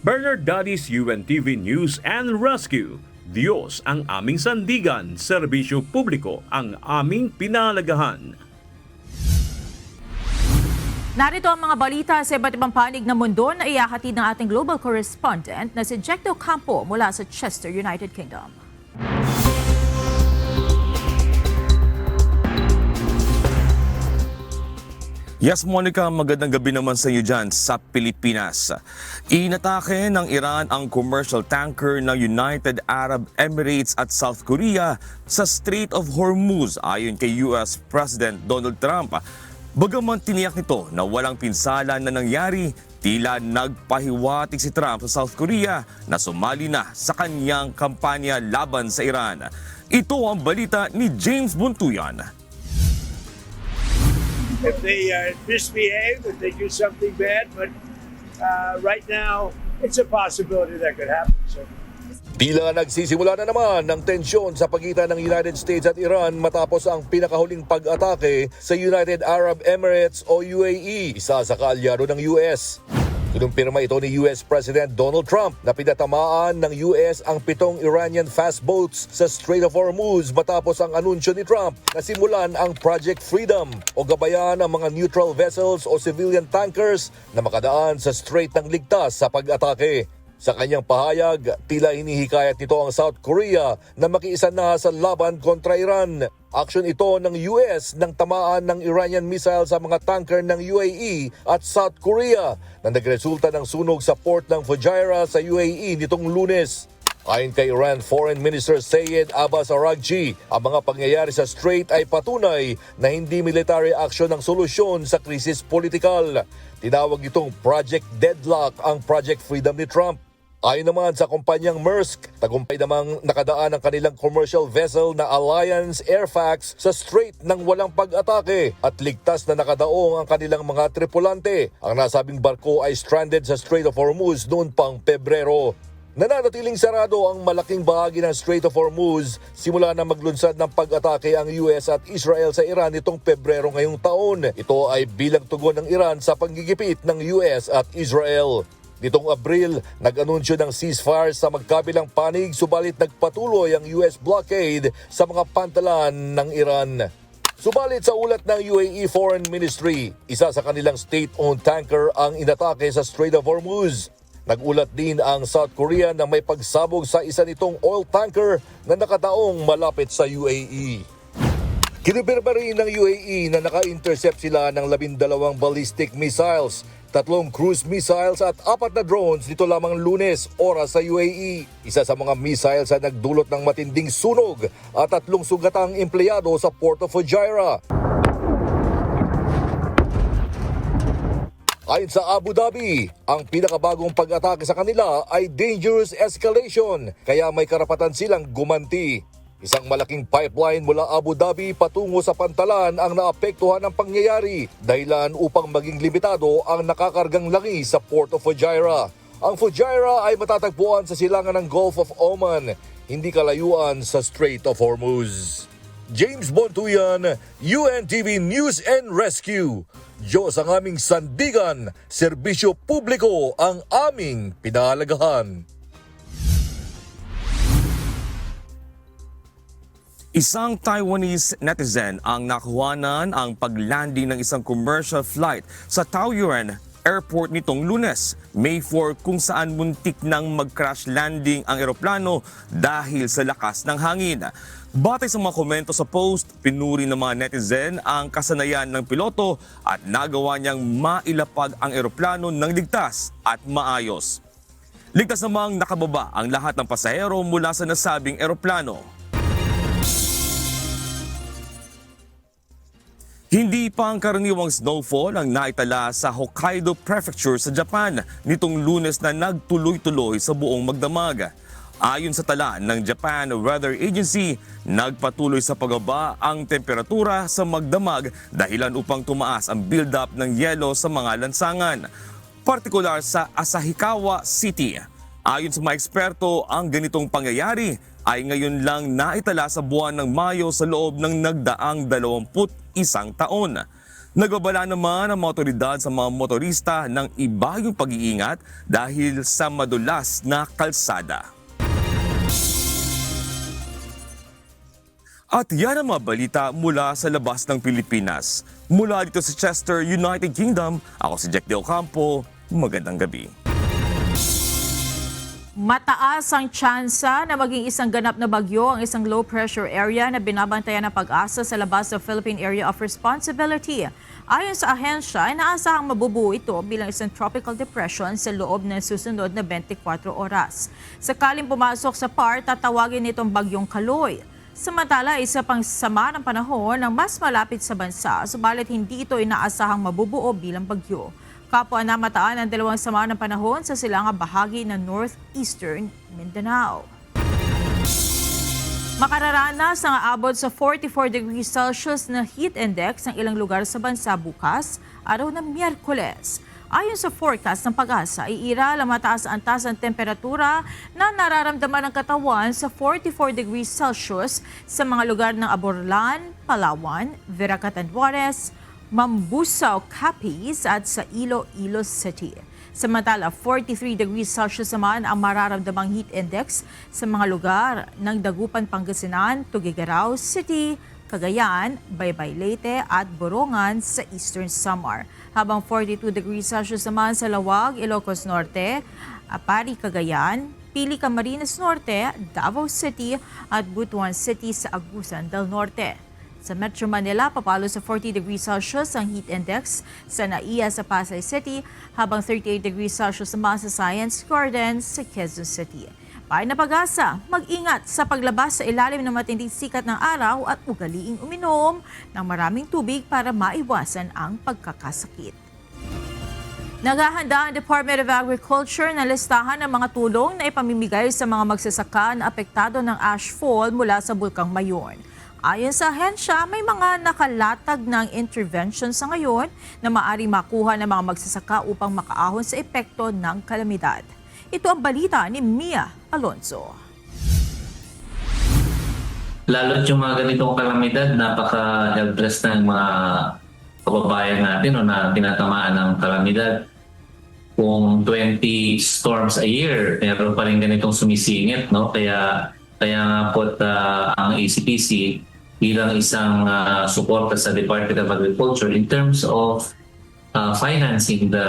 Bernard Dadis, UNTV News and Rescue. Diyos ang aming sandigan, serbisyo publiko ang aming pinalagahan. Narito ang mga balita sa iba't ibang panig ng mundo na ihahatid ng ating global correspondent na si Jecto Campo mula sa Chester, United Kingdom. Yes, Monica, magandang gabi naman sa iyo dyan sa Pilipinas. Inatake ng Iran ang commercial tanker ng United Arab Emirates at South Korea sa Strait of Hormuz ayon kay US President Donald Trump. Bagaman tiniyak nito na walang pinsala na nangyari, tila nagpahiwatig si Trump sa South Korea na sumali na sa kanyang kampanya laban sa Iran. Ito ang balita ni James Buntuyan. If they misbehave, if they do something bad, but right now, it's a possibility that could happen. So. Tila nagsisimula na naman ng tensyon sa pagitan ng United States at Iran matapos ang pinakahuling pag-atake sa United Arab Emirates o UAE, isa sa kaalyado ng US. Kinumpirma ito ni US President Donald Trump na pinatamaan ng US ang 7 Iranian fast boats sa Strait of Hormuz matapos ang anunsyo ni Trump na simulan ang Project Freedom o gabayan ng mga neutral vessels o civilian tankers na makadaan sa strait ng ligtas sa pag-atake. Sa kanyang pahayag, tila hinihikayat nito ang South Korea na makiisa na sa laban kontra Iran. Aksyon ito ng US nang tamaan ng Iranian missile sa mga tanker ng UAE at South Korea na nagresulta ng sunog sa port ng Fujairah sa UAE nitong Lunes. Ayon kay Iran Foreign Minister Sayed Abbas Araghchi, ang mga pangyayari sa strait ay patunay na hindi military action ang solusyon sa krisis politikal. Tinawag itong Project Deadlock ang Project Freedom ni Trump. Ayon naman sa kumpanyang Maersk, tagumpay namang nakadaan ang kanilang commercial vessel na Alliance Airfax sa strait ng walang pag-atake at ligtas na nakadaong ang kanilang mga tripulante. Ang nasabing barko ay stranded sa Strait of Hormuz noon pang Pebrero. Nananatiling sarado ang malaking bahagi ng Strait of Hormuz simula na maglunsad ng pag-atake ang US at Israel sa Iran nitong Pebrero ngayong taon. Ito ay bilang tugon ng Iran sa panggigipit ng US at Israel. Nitong Abril, nag-anunsyo ng ceasefire sa magkabilang panig subalit nagpatuloy ang US blockade sa mga pantalan ng Iran. Subalit sa ulat ng UAE Foreign Ministry, isa sa kanilang state-owned tanker ang inatake sa Strait of Hormuz. Nagulat din ang South Korea na may pagsabog sa isa nitong oil tanker na nakataong malapit sa UAE. Kinumpirma rin ng UAE na naka-intercept sila ng 12 ballistic missiles, 3 cruise missiles at 4 na drones nito lamang Lunes, oras sa UAE. Isa sa mga missiles ay nagdulot ng matinding sunog at 3 sugatang empleyado sa Port of Fujairah. Ayon sa Abu Dhabi, ang pinakabagong pag-atake sa kanila ay dangerous escalation, kaya may karapatan silang gumanti. Isang malaking pipeline mula Abu Dhabi patungo sa Pantalan ang naapektuhan ng pangyayari, dahilan upang maging limitado ang nakakargang langis sa Port of Fujairah. Ang Fujairah ay matatagpuan sa silangan ng Gulf of Oman, hindi kalayuan sa Strait of Hormuz. James Bontuyan, UNTV News and Rescue. Diyos ang aming sandigan, serbisyo publiko ang aming pinahalagahan. Isang Taiwanese netizen ang nakuhanan ang paglanding ng isang commercial flight sa Taoyuan Airport nitong Lunes, May 4, kung saan muntik nang mag-crash landing ang eroplano dahil sa lakas ng hangin. Batay sa mga komento sa post, pinuri ng mga netizen ang kasanayan ng piloto at nagawa niyang mailapag ang eroplano ng ligtas at maayos. Ligtas namang nakababa ang lahat ng pasahero mula sa nasabing eroplano. Hindi pangkaraniwang snowfall ang naitala sa Hokkaido Prefecture sa Japan nitong Lunes na nagtuloy-tuloy sa buong magdamag. Ayon sa tala ng Japan Weather Agency, nagpatuloy sa pagbaba ang temperatura sa magdamag dahilan upang tumaas ang build-up ng yelo sa mga lansangan, partikular sa Asahikawa City. Ayon sa mga eksperto, ang ganitong pangyayari ay ngayon lang naitala sa buwan ng Mayo sa loob ng nagdaang 21 taon. Nagbabala naman ang mga otoridad sa mga motorista ng iba yung pag-iingat dahil sa madulas na kalsada. At yan ang mga balita mula sa labas ng Pilipinas. Mula dito sa Chester, United Kingdom, ako si Jack De Ocampo. Magandang gabi. Mataas ang tsansa na maging isang ganap na bagyo ang isang low-pressure area na binabantayan ng Pag-asa sa labas sa Philippine Area of Responsibility. Ayon sa ahensya, inaasahang mabubuo ito bilang isang tropical depression sa loob ng susunod na 24 oras. Sakaling pumasok sa PAR, tatawagin itong bagyong Kaloy. Samantala, isa pang sama ng panahon ang mas malapit sa bansa, subalit hindi ito inaasahang mabubuo bilang bagyo. Kapwa namataan ang dalawang sama ng panahon sa silangang bahagi ng northeastern Mindanao. Makararanas ang aabot sa 44 degrees Celsius na heat index ng ilang lugar sa bansa bukas, araw ng Miyerkules. Ayon sa forecast ng Pag-asa, iiral ang mataas ang taas ng temperatura na nararamdaman ng katawan sa 44 degrees Celsius sa mga lugar ng Aborlan, Palawan, Veracatanduanes, Mambusaw, Capiz at sa Iloilo City. Samantala, 43 degrees Celsius naman ang mararamdamang heat index sa mga lugar ng Dagupan, Pangasinan, Tuguegarao City, Cagayan, Baybay, Leyte at Borongan sa Eastern Samar. Habang 42 degrees Celsius naman sa Lawag, Ilocos Norte, Apari, Cagayan, Pili, Camarines Norte, Davao City at Butuan City sa Agusan del Norte. Sa Metro Manila, papalo sa 40 degrees Celsius ang heat index sa Naiya sa Pasay City, habang 38 degrees Celsius naman sa Science Garden sa Quezon City. Payo na Pag-asa, mag-ingat sa paglabas sa ilalim ng matinding sikat ng araw at ugaliing uminom ng maraming tubig para maiwasan ang pagkakasakit. Naghahanda ang Department of Agriculture na listahan ng mga tulong na ipamimigay sa mga magsasaka na apektado ng ashfall mula sa Bulkang Mayon. Ayon sa ahensya, may mga nakalatag ng intervention sa ngayon na maaaring makuha ng mga magsasaka upang makaahon sa epekto ng kalamidad. Ito ang balita ni Mia Alonso. Lalo't yung mga ganitong kalamidad, napaka-helpless ng mga kababayan natin na tinatamaan ng kalamidad. Kung 20 storms a year, meron pa rin ganitong sumisingit, no? Kaya nga po ang ACPC bilang isang suporta sa Department of Agriculture in terms of financing the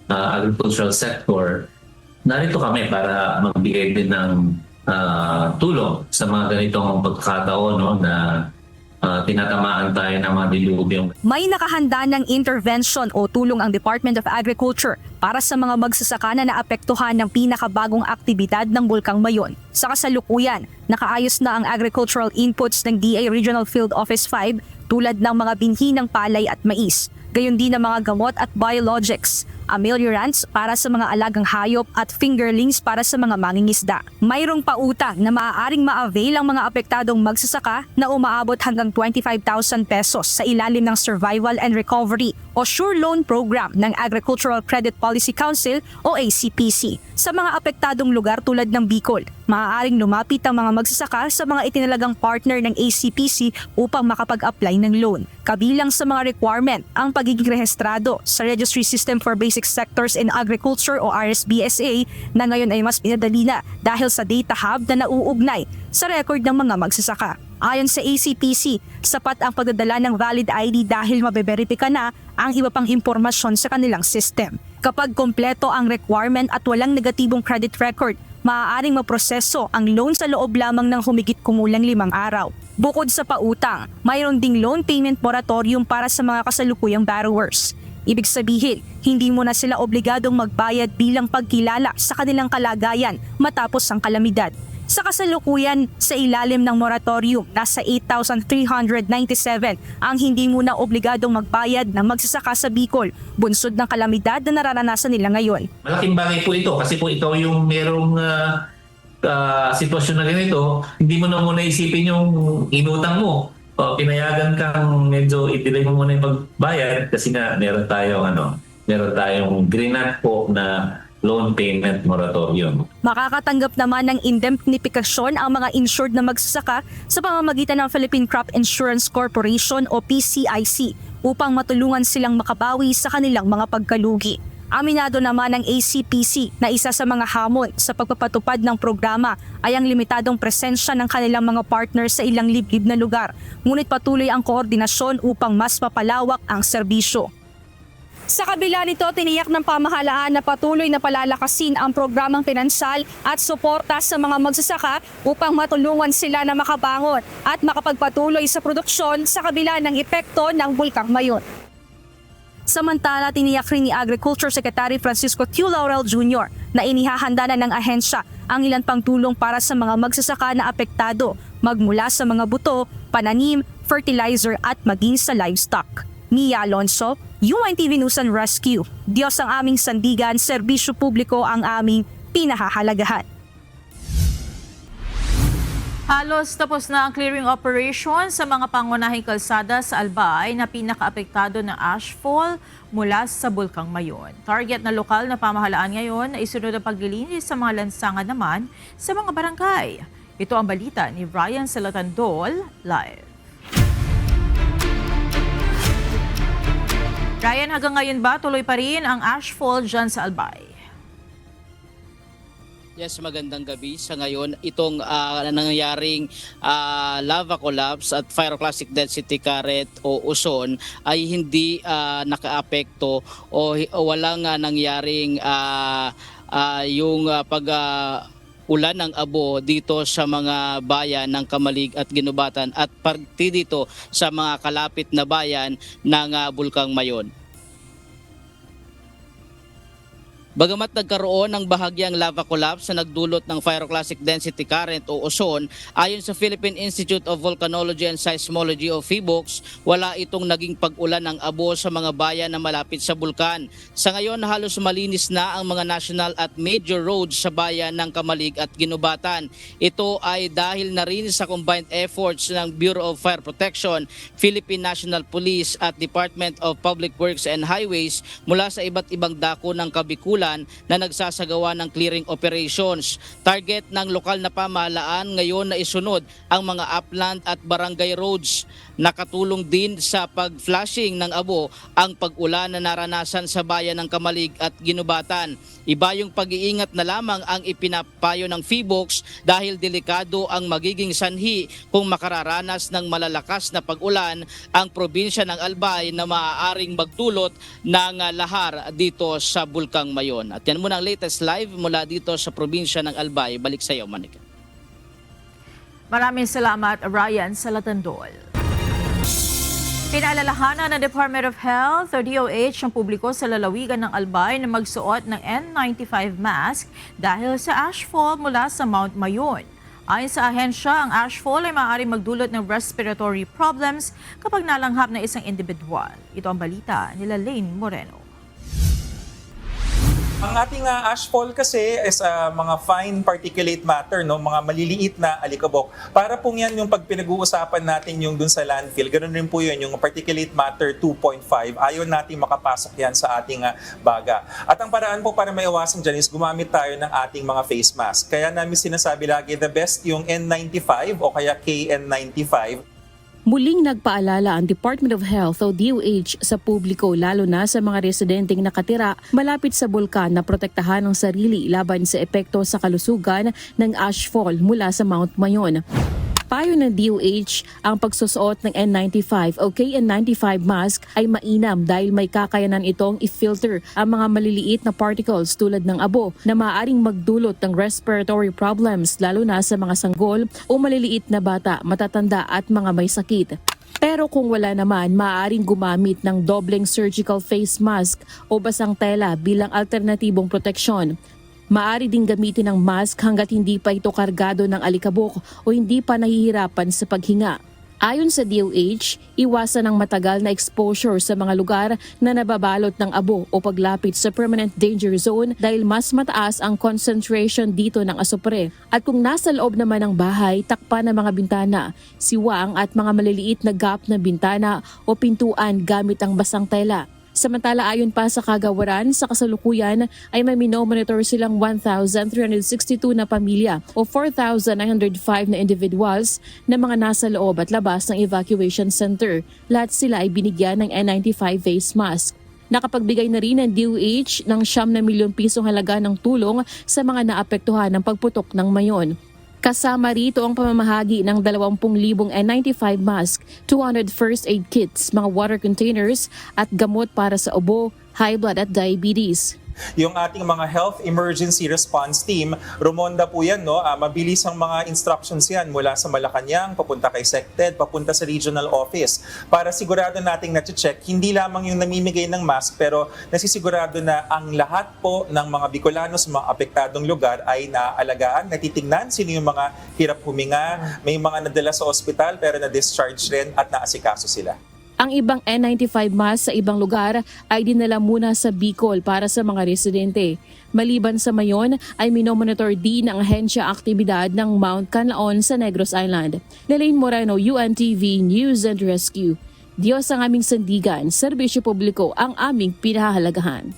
agricultural sector, narito kami para magbigay din ng tulong sa mga ganitong pagkakataon, no, na tinatamaan tayo ng mga dilubyong. May nakahanda ng intervention o tulong ang Department of Agriculture para sa mga magsasaka na naapektuhan ng pinakabagong aktibidad ng Bulkang Mayon. Sa kasalukuyan, nakaayos na ang agricultural inputs ng DA Regional Field Office 5 tulad ng mga binhi ng palay at mais, gayon din ang mga gamot at biologics. ameliorants para sa mga alagang hayop at fingerlings para sa mga mangingisda. Mayroong pautang na maaaring ma-avail ang mga apektadong magsasaka na umaabot hanggang 25,000 pesos sa ilalim ng Survival and Recovery o Sure Loan Program ng Agricultural Credit Policy Council o ACPC. Sa mga apektadong lugar tulad ng Bicol, maaaring lumapit ang mga magsasaka sa mga itinalagang partner ng ACPC upang makapag-apply ng loan. Kabilang sa mga requirement ang pagiging rehistrado sa Registry System for Basic Sectors in Agriculture o RSBSA na ngayon ay mas pinadali na dahil sa data hub na nauugnay sa record ng mga magsasaka. Ayon sa ACPC, sapat ang pagdadala ng valid ID dahil mabeberipika na ang iba pang impormasyon sa kanilang system. Kapag kompleto ang requirement at walang negatibong credit record, maaaring maproseso ang loan sa loob lamang ng humigit kumulang 5 araw. Bukod sa pautang, mayroon ding loan payment moratorium para sa mga kasalukuyang borrowers. Ibig sabihin, hindi mo na sila obligadong magbayad bilang pagkilala sa kanilang kalagayan matapos ang kalamidad. Sa kasalukuyan, sa ilalim ng moratorium, nasa 8,397 ang hindi muna obligadong magbayad na magsasaka sa Bicol, bunsod ng kalamidad na nararanasan nila ngayon. Malaking bagay po ito kasi po ikaw yung merong sitwasyon na ganito, hindi mo na muna isipin yung inutang mo. O pinayagan kang medyo i-delay mo muna yung pagbayad kasi nga meron tayong greenat po na loan payment moratorium. Makakatanggap naman ng indemnifikasyon ang mga insured na magsasaka sa pamamagitan ng Philippine Crop Insurance Corporation o PCIC upang matulungan silang makabawi sa kanilang mga pagkalugi. Aminado naman ng ACPC na isa sa mga hamon sa pagpapatupad ng programa ay ang limitadong presensya ng kanilang mga partner sa ilang liblib na lugar, ngunit patuloy ang koordinasyon upang mas mapalawak ang serbisyo. Sa kabila nito, tiniyak ng pamahalaan na patuloy na palalakasin ang programang pinansal at suporta sa mga magsasaka upang matulungan sila na makabangon at makapagpatuloy sa produksyon sa kabila ng epekto ng Bulkang Mayon. Samantala, tiniyak rin ni Agriculture Secretary Francisco Q. Laurel Jr. na inihahanda na ng ahensya ang ilan pang tulong para sa mga magsasaka na apektado, magmula sa mga buto, pananim, fertilizer at maging sa livestock. Mia Alonso, UNTV News and Rescue. Diyos ang aming sandigan, serbisyo publiko ang aming pinahahalagahan. Halos tapos na ang clearing operation sa mga pangunahing kalsada sa Albay na pinakaapektado ng ashfall mula sa Bulkang Mayon. Target na lokal na pamahalaan ngayon ay isunod ang paglilinis sa mga lansangan naman sa mga barangay. Ito ang balita ni Brian Salatandol, live. Ryan, hanggang ngayon ba tuloy pa rin ang ashfall dyan sa Albay? Yes, magandang gabi. Sa ngayon, itong nangyayaring lava collapse at pyroclastic density current o uson ay hindi nakaapekto o walang nangyaring yung ulan ng abo dito sa mga bayan ng Kamalig at Ginubatan at parte dito sa mga kalapit na bayan ng Bulkang Mayon. Bagamat nagkaroon ng bahagyang lava collapse na nagdulot ng pyroclastic density current o uson, ayon sa Philippine Institute of Volcanology and Seismology o PHIVOLCS, wala itong naging pag-ulan ng abo sa mga bayan na malapit sa bulkan. Sa ngayon, halos malinis na ang mga national at major roads sa bayan ng Kamalig at Ginubatan. Ito ay dahil na rin sa combined efforts ng Bureau of Fire Protection, Philippine National Police at Department of Public Works and Highways mula sa iba't ibang dako ng Kabikulan na nagsasagawa ng clearing operations. Target ng lokal na pamahalaan ngayon na isunod ang mga upland at barangay roads. Nakatulong din sa pag-flushing ng abo ang pag-ulan na naranasan sa bayan ng Kamalig at Ginubatan. Iba yung pag-iingat na lamang ang ipinapayo ng PHIVOLCS dahil delikado ang magiging sanhi kung makararanas ng malalakas na pag-ulan ang probinsya ng Albay na maaaring magdulot ng lahar dito sa Bulkang Mayon. At yan muna ang latest live mula dito sa probinsya ng Albay. Balik sa iyo, Manika. Maraming salamat, Ryan Salatandol. Pinaalalahanan ng Department of Health o DOH ang publiko sa lalawigan ng Albay na magsuot ng N95 mask dahil sa ashfall mula sa Mount Mayon. Ayon sa ahensya, ang ashfall ay maaaring magdulot ng respiratory problems kapag nalanghap ng isang individual. Ito ang balita nila Lane Moreno. Ang ating ashfall kasi is mga fine particulate matter, no, mga maliliit na alikabok. Para pong yan yung pag pinag-uusapan natin yung dun sa landfill, ganoon rin po yun, yung particulate matter 2.5, ayaw natin makapasok yan sa ating baga. At ang paraan po para maiwasan dyan is gumamit tayo ng ating mga face mask. Kaya namin sinasabi lagi, the best yung N95 o kaya KN95. Muling nagpaalala ang Department of Health o DOH sa publiko lalo na sa mga residenteng nakatira malapit sa bulkan na protektahan ang sarili laban sa epekto sa kalusugan ng ashfall mula sa Mount Mayon. Payo ng DOH, ang pagsusuot ng N95 o KN95 mask ay mainam dahil may kakayanan itong i-filter ang mga maliliit na particles tulad ng abo na maaaring magdulot ng respiratory problems lalo na sa mga sanggol o maliliit na bata, matatanda at mga may sakit. Pero kung wala naman, maaaring gumamit ng dobleng surgical face mask o basang tela bilang alternatibong proteksyon. Maaari ding gamitin ang mask hanggat hindi pa ito kargado ng alikabok o hindi pa nahihirapan sa paghinga. Ayon sa DOH, iwasan ang matagal na exposure sa mga lugar na nababalot ng abo o paglapit sa permanent danger zone dahil mas mataas ang concentration dito ng asupre. At kung nasa loob naman ng bahay, takpan ng mga bintana, siwang at mga maliliit na gap na bintana o pintuan gamit ang basang tela. Samantala ayon pa sa kagawaran, sa kasalukuyan ay may minomonitor silang 1,362 na pamilya o 4,905 na individuals na mga nasa loob at labas ng evacuation center. Lahat sila ay binigyan ng N95 face mask. Nakapagbigay na rin ang DOH ng 9 milyong pisong halaga ng tulong sa mga naapektuhan ng pagputok ng Mayon. Kasama rito ang pamamahagi ng 20,000 N95 mask, 200 first aid kits, mga water containers at gamot para sa ubo, high blood at diabetes. Yung ating mga health emergency response team, rumonda po yan, no? Mabilis ang mga instructions yan mula sa Malacanang, papunta kay SecTed, papunta sa regional office. Para sigurado nating na-check, hindi lamang yung namimigay ng mask, pero nasisigurado na ang lahat po ng mga Bicolano sa mga apektadong lugar ay naaalagaan, natitingnan sino yung mga hirap huminga, may mga nadala sa ospital pero na-discharge rin at naasikaso sila. Ang ibang N95 mask sa ibang lugar ay dinala muna sa Bicol para sa mga residente. Maliban sa Mayon ay minomonitor din ang ahensya aktibidad ng Mount Canlaon sa Negros Island. Lelaine Moreno, UNTV News and Rescue. Diyos ang aming sandigan, serbisyo publiko ang aming pinahahalagahan.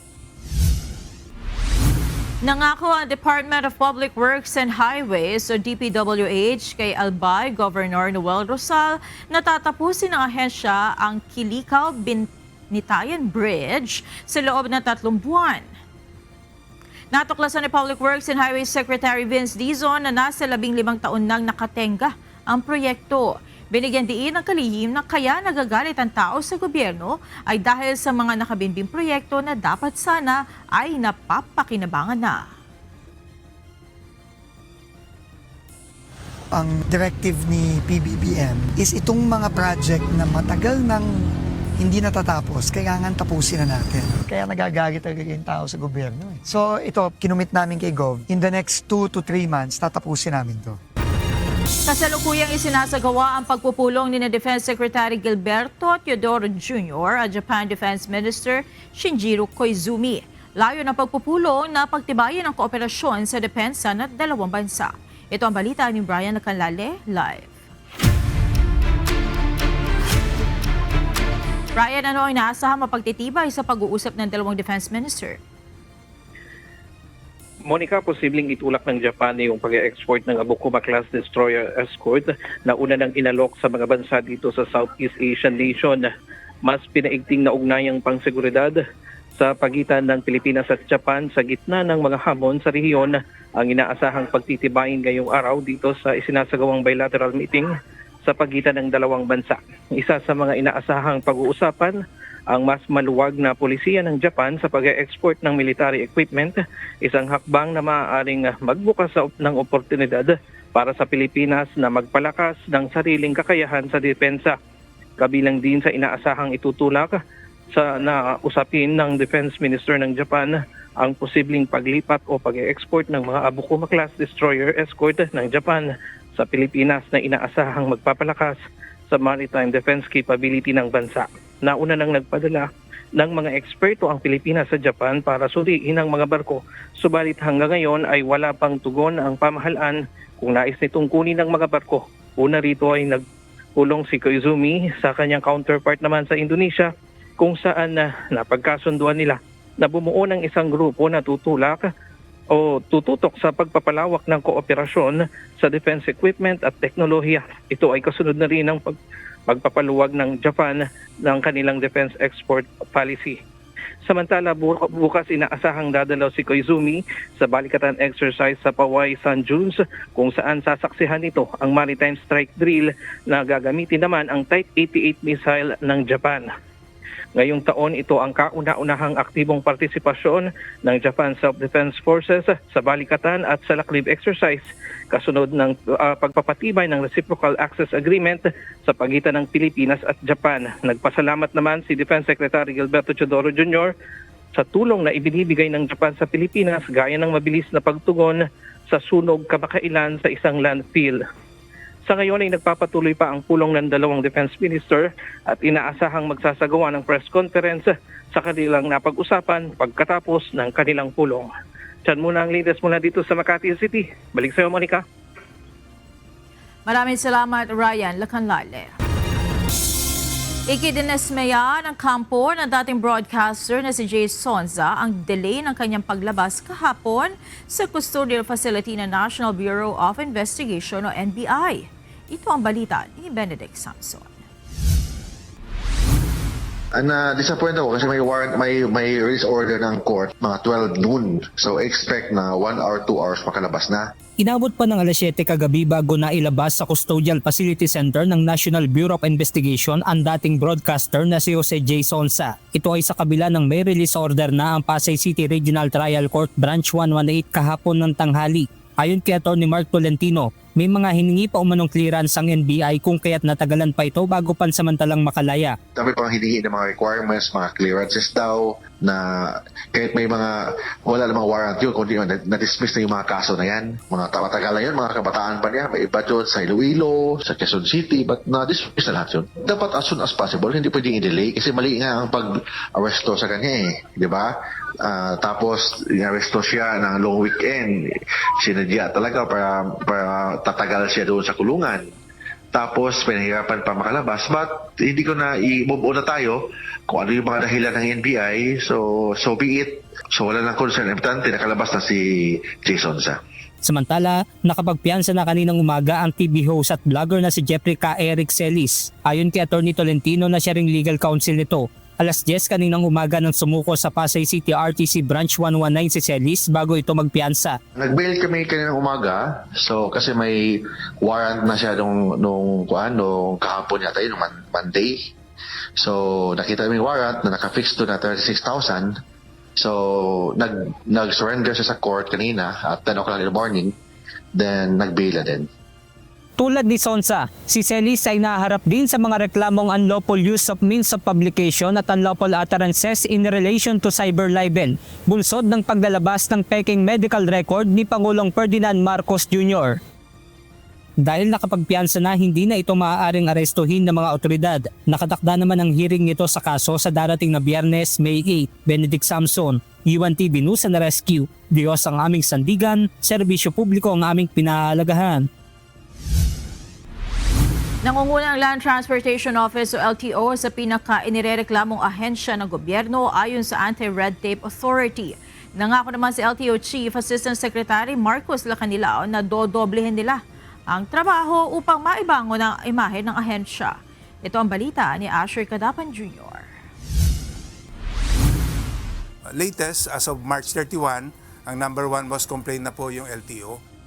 Nangako ang Department of Public Works and Highways o DPWH kay Albay Governor Noel Rosal na tatapusin ng ahensya ang Kilikaw-Binitayan Bridge sa loob ng 3 buwan. Natuklasan ni Public Works and Highways Secretary Vince Dizon na nasa 15 taon nang nakatenga ang proyekto. Binigyan diin ng kalihim na kaya nagagalit ang tao sa gobyerno ay dahil sa mga nakabinbing proyekto na dapat sana ay napapakinabangan na. Ang directive ni PBBM is itong mga project na matagal nang hindi natatapos, kailangan tapusin na natin. Kaya nagagalit talaga yung tao sa gobyerno. So ito, kinumit namin kay Gov, in the next 2 to 3 months, tatapusin namin to. Kasalukuyang isinasagawa ang pagpupulong ni Defense Secretary Gilberto Teodoro Jr. at Japan Defense Minister Shinjiro Koizumi. Layo ng pagpupulong na pagtibayin ang kooperasyon sa depensa ng dalawang bansa. Ito ang balita ni Brian Nakalale, live. Brian, ano ang inaasahang mapagtitibay sa pag-uusap ng dalawang defense minister? Monica, posibleng itulak ng Japan yung pag-export ng Abukuma-class destroyer escort na una nang inalok sa mga bansa dito sa Southeast Asian nation. Mas pinaigting na ugnayang pangseguridad sa pagitan ng Pilipinas at Japan sa gitna ng mga hamon sa rehiyon ang inaasahang pagtitibayin ngayong araw dito sa isinasagawang bilateral meeting sa pagitan ng dalawang bansa. Isa sa mga inaasahang pag-uusapan ang mas maluwag na polisiya ng Japan sa pag-export ng military equipment, isang hakbang na maaaring magbukas ng oportunidad para sa Pilipinas na magpalakas ng sariling kakayahan sa depensa. Kabilang din sa inaasahang itutulak sa usapin ng Defense Minister ng Japan ang posibleng paglipat o pag-export ng mga Abukuma-class destroyer escort ng Japan sa Pilipinas na inaasahang magpapalakas sa maritime defense capability ng bansa. Nauna nang nagpadala ng mga eksperto ang Pilipinas sa Japan para suriin ang mga barko. Subalit hanggang ngayon ay wala pang tugon ang pamahalaan kung nais nitong kunin ng mga barko. Una rito ay nagpulong si Koizumi sa kanyang counterpart naman sa Indonesia, kung saan napagkasunduan nila na bumuo ng isang grupo na tutulak o tututok sa pagpapalawak ng kooperasyon sa defense equipment at teknolohiya. Ito ay kasunod na rin ng pagpapaluwag ng Japan ng kanilang defense export policy. Samantala, bukas inaasahang dadalaw si Koizumi sa balikatan exercise sa Powai San Junes, kung saan sasaksihan nito ang maritime strike drill na gagamitin naman ang Type 88 missile ng Japan. Ngayong taon, ito ang kauna-unahang aktibong partisipasyon ng Japan Self-Defense Forces sa balikatan at sa laklib exercise, kasunod ng pagpapatibay ng Reciprocal Access Agreement sa pagitan ng Pilipinas at Japan. Nagpasalamat naman si Defense Secretary Gilberto Teodoro Jr. sa tulong na ibinibigay ng Japan sa Pilipinas gaya ng mabilis na pagtugon sa sunog kamakailan sa isang landfill. Sa ngayon ay nagpapatuloy pa ang pulong ng dalawang defense minister at inaasahang magsasagawa ng press conference sa kanilang napag-usapan pagkatapos ng kanilang pulong. Diyan muna ang latest mula dito sa Makati City. Balik sa iyo, Monica. Maraming salamat, Ryan Lacanlale. Ikidinesmeya ng kampo ng dating broadcaster na si Jay Sonza ang delay ng kanyang paglabas kahapon sa custodial facility ng National Bureau of Investigation o NBI. Ito ang balita ni Benedict Samson. Disappointed ako kasi may warrant, may release order ng court mga 12 noon. So expect na 1 or 2 hours makalabas na. Inabot pa ng alas 7 kagabi bago na ilabas sa Custodial Facility Center ng National Bureau of Investigation ang dating broadcaster na si Jose J. Sonza. Ito ay sa kabila ng may release order na ang Pasay City Regional Trial Court Branch 118 kahapon ng tanghali. Ayon kay Atty. Mark Tolentino, may mga hiningi pa umanong clearance ang NBI kung kaya't natagalan pa ito bago pansamantalang makalaya. Dami pang hiningi ng mga requirements, mga clearances daw, na kahit may mga wala namang warrant yun, kundi na-dismiss na yung mga kaso na yan. Mga matagalan yun, mga kabataan pa niya, may iba dyan sa Iloilo, sa Quezon City, but na-dismiss na lahat yun. Dapat as soon as possible, hindi pwedeng i-delay kasi mali nga ang pag-arresto sa kanya di ba? Tapos i-arresto siya ng long weekend, sinadya talaga para tatagal siya doon sa kulungan. Tapos pinahirapan pa makalabas, but hindi ko na i-move on na tayo kung ano yung mga dahilan ng NBI, so be it. So wala lang concern, importante nakalabas na si Jason Sonza. Samantala, nakapagpiyansa na kaninang umaga ang TV host at vlogger na si Jeffrey K. Eric Celis. Ayon kay Atty. Tolentino na siya ring legal counsel nito. Alas 10 kaninang umaga nang sumuko sa Pasay City RTC Branch 119 si Celis bago ito magpiyansa. Nag-bail kami kaninang umaga, so kasi may warrant na siya nung kahapon yata yun, Monday. So nakita namin warrant na naka-fix to na 36,000. So nag-surrender siya sa court kanina at 10 o'clock in the morning, then nag-bail na din. Tulad ni Sonza, si Celis ay naharap din sa mga reklamong unlawful use of means of publication at unlawful utterances in relation to cyber libel, bunsod ng paglalabas ng peking medical record ni Pangulong Ferdinand Marcos Jr. Dahil nakapagpiyansa na, hindi na ito maaaring arestuhin ng mga otoridad. Nakatakda naman ang hearing nito sa kaso sa darating na Biyernes, May 8. Benedict Samson, UNTV News and Rescue. Diyos ang aming sandigan, serbisyo publiko ang aming pinahalagahan. Nangunguna ang Land Transportation Office o LTO sa pinaka-inirereklamong ahensya ng gobyerno ayon sa Anti-Red Tape Authority. Nangako naman si LTO Chief Assistant Secretary Marcos Lacanilao na dodoblehin nila ang trabaho upang maibangon ang imahe ng ahensya. Ito ang balita ni Asher Cadapan Jr. Latest, as of March 31, ang number 1 most complained na po yung LTO.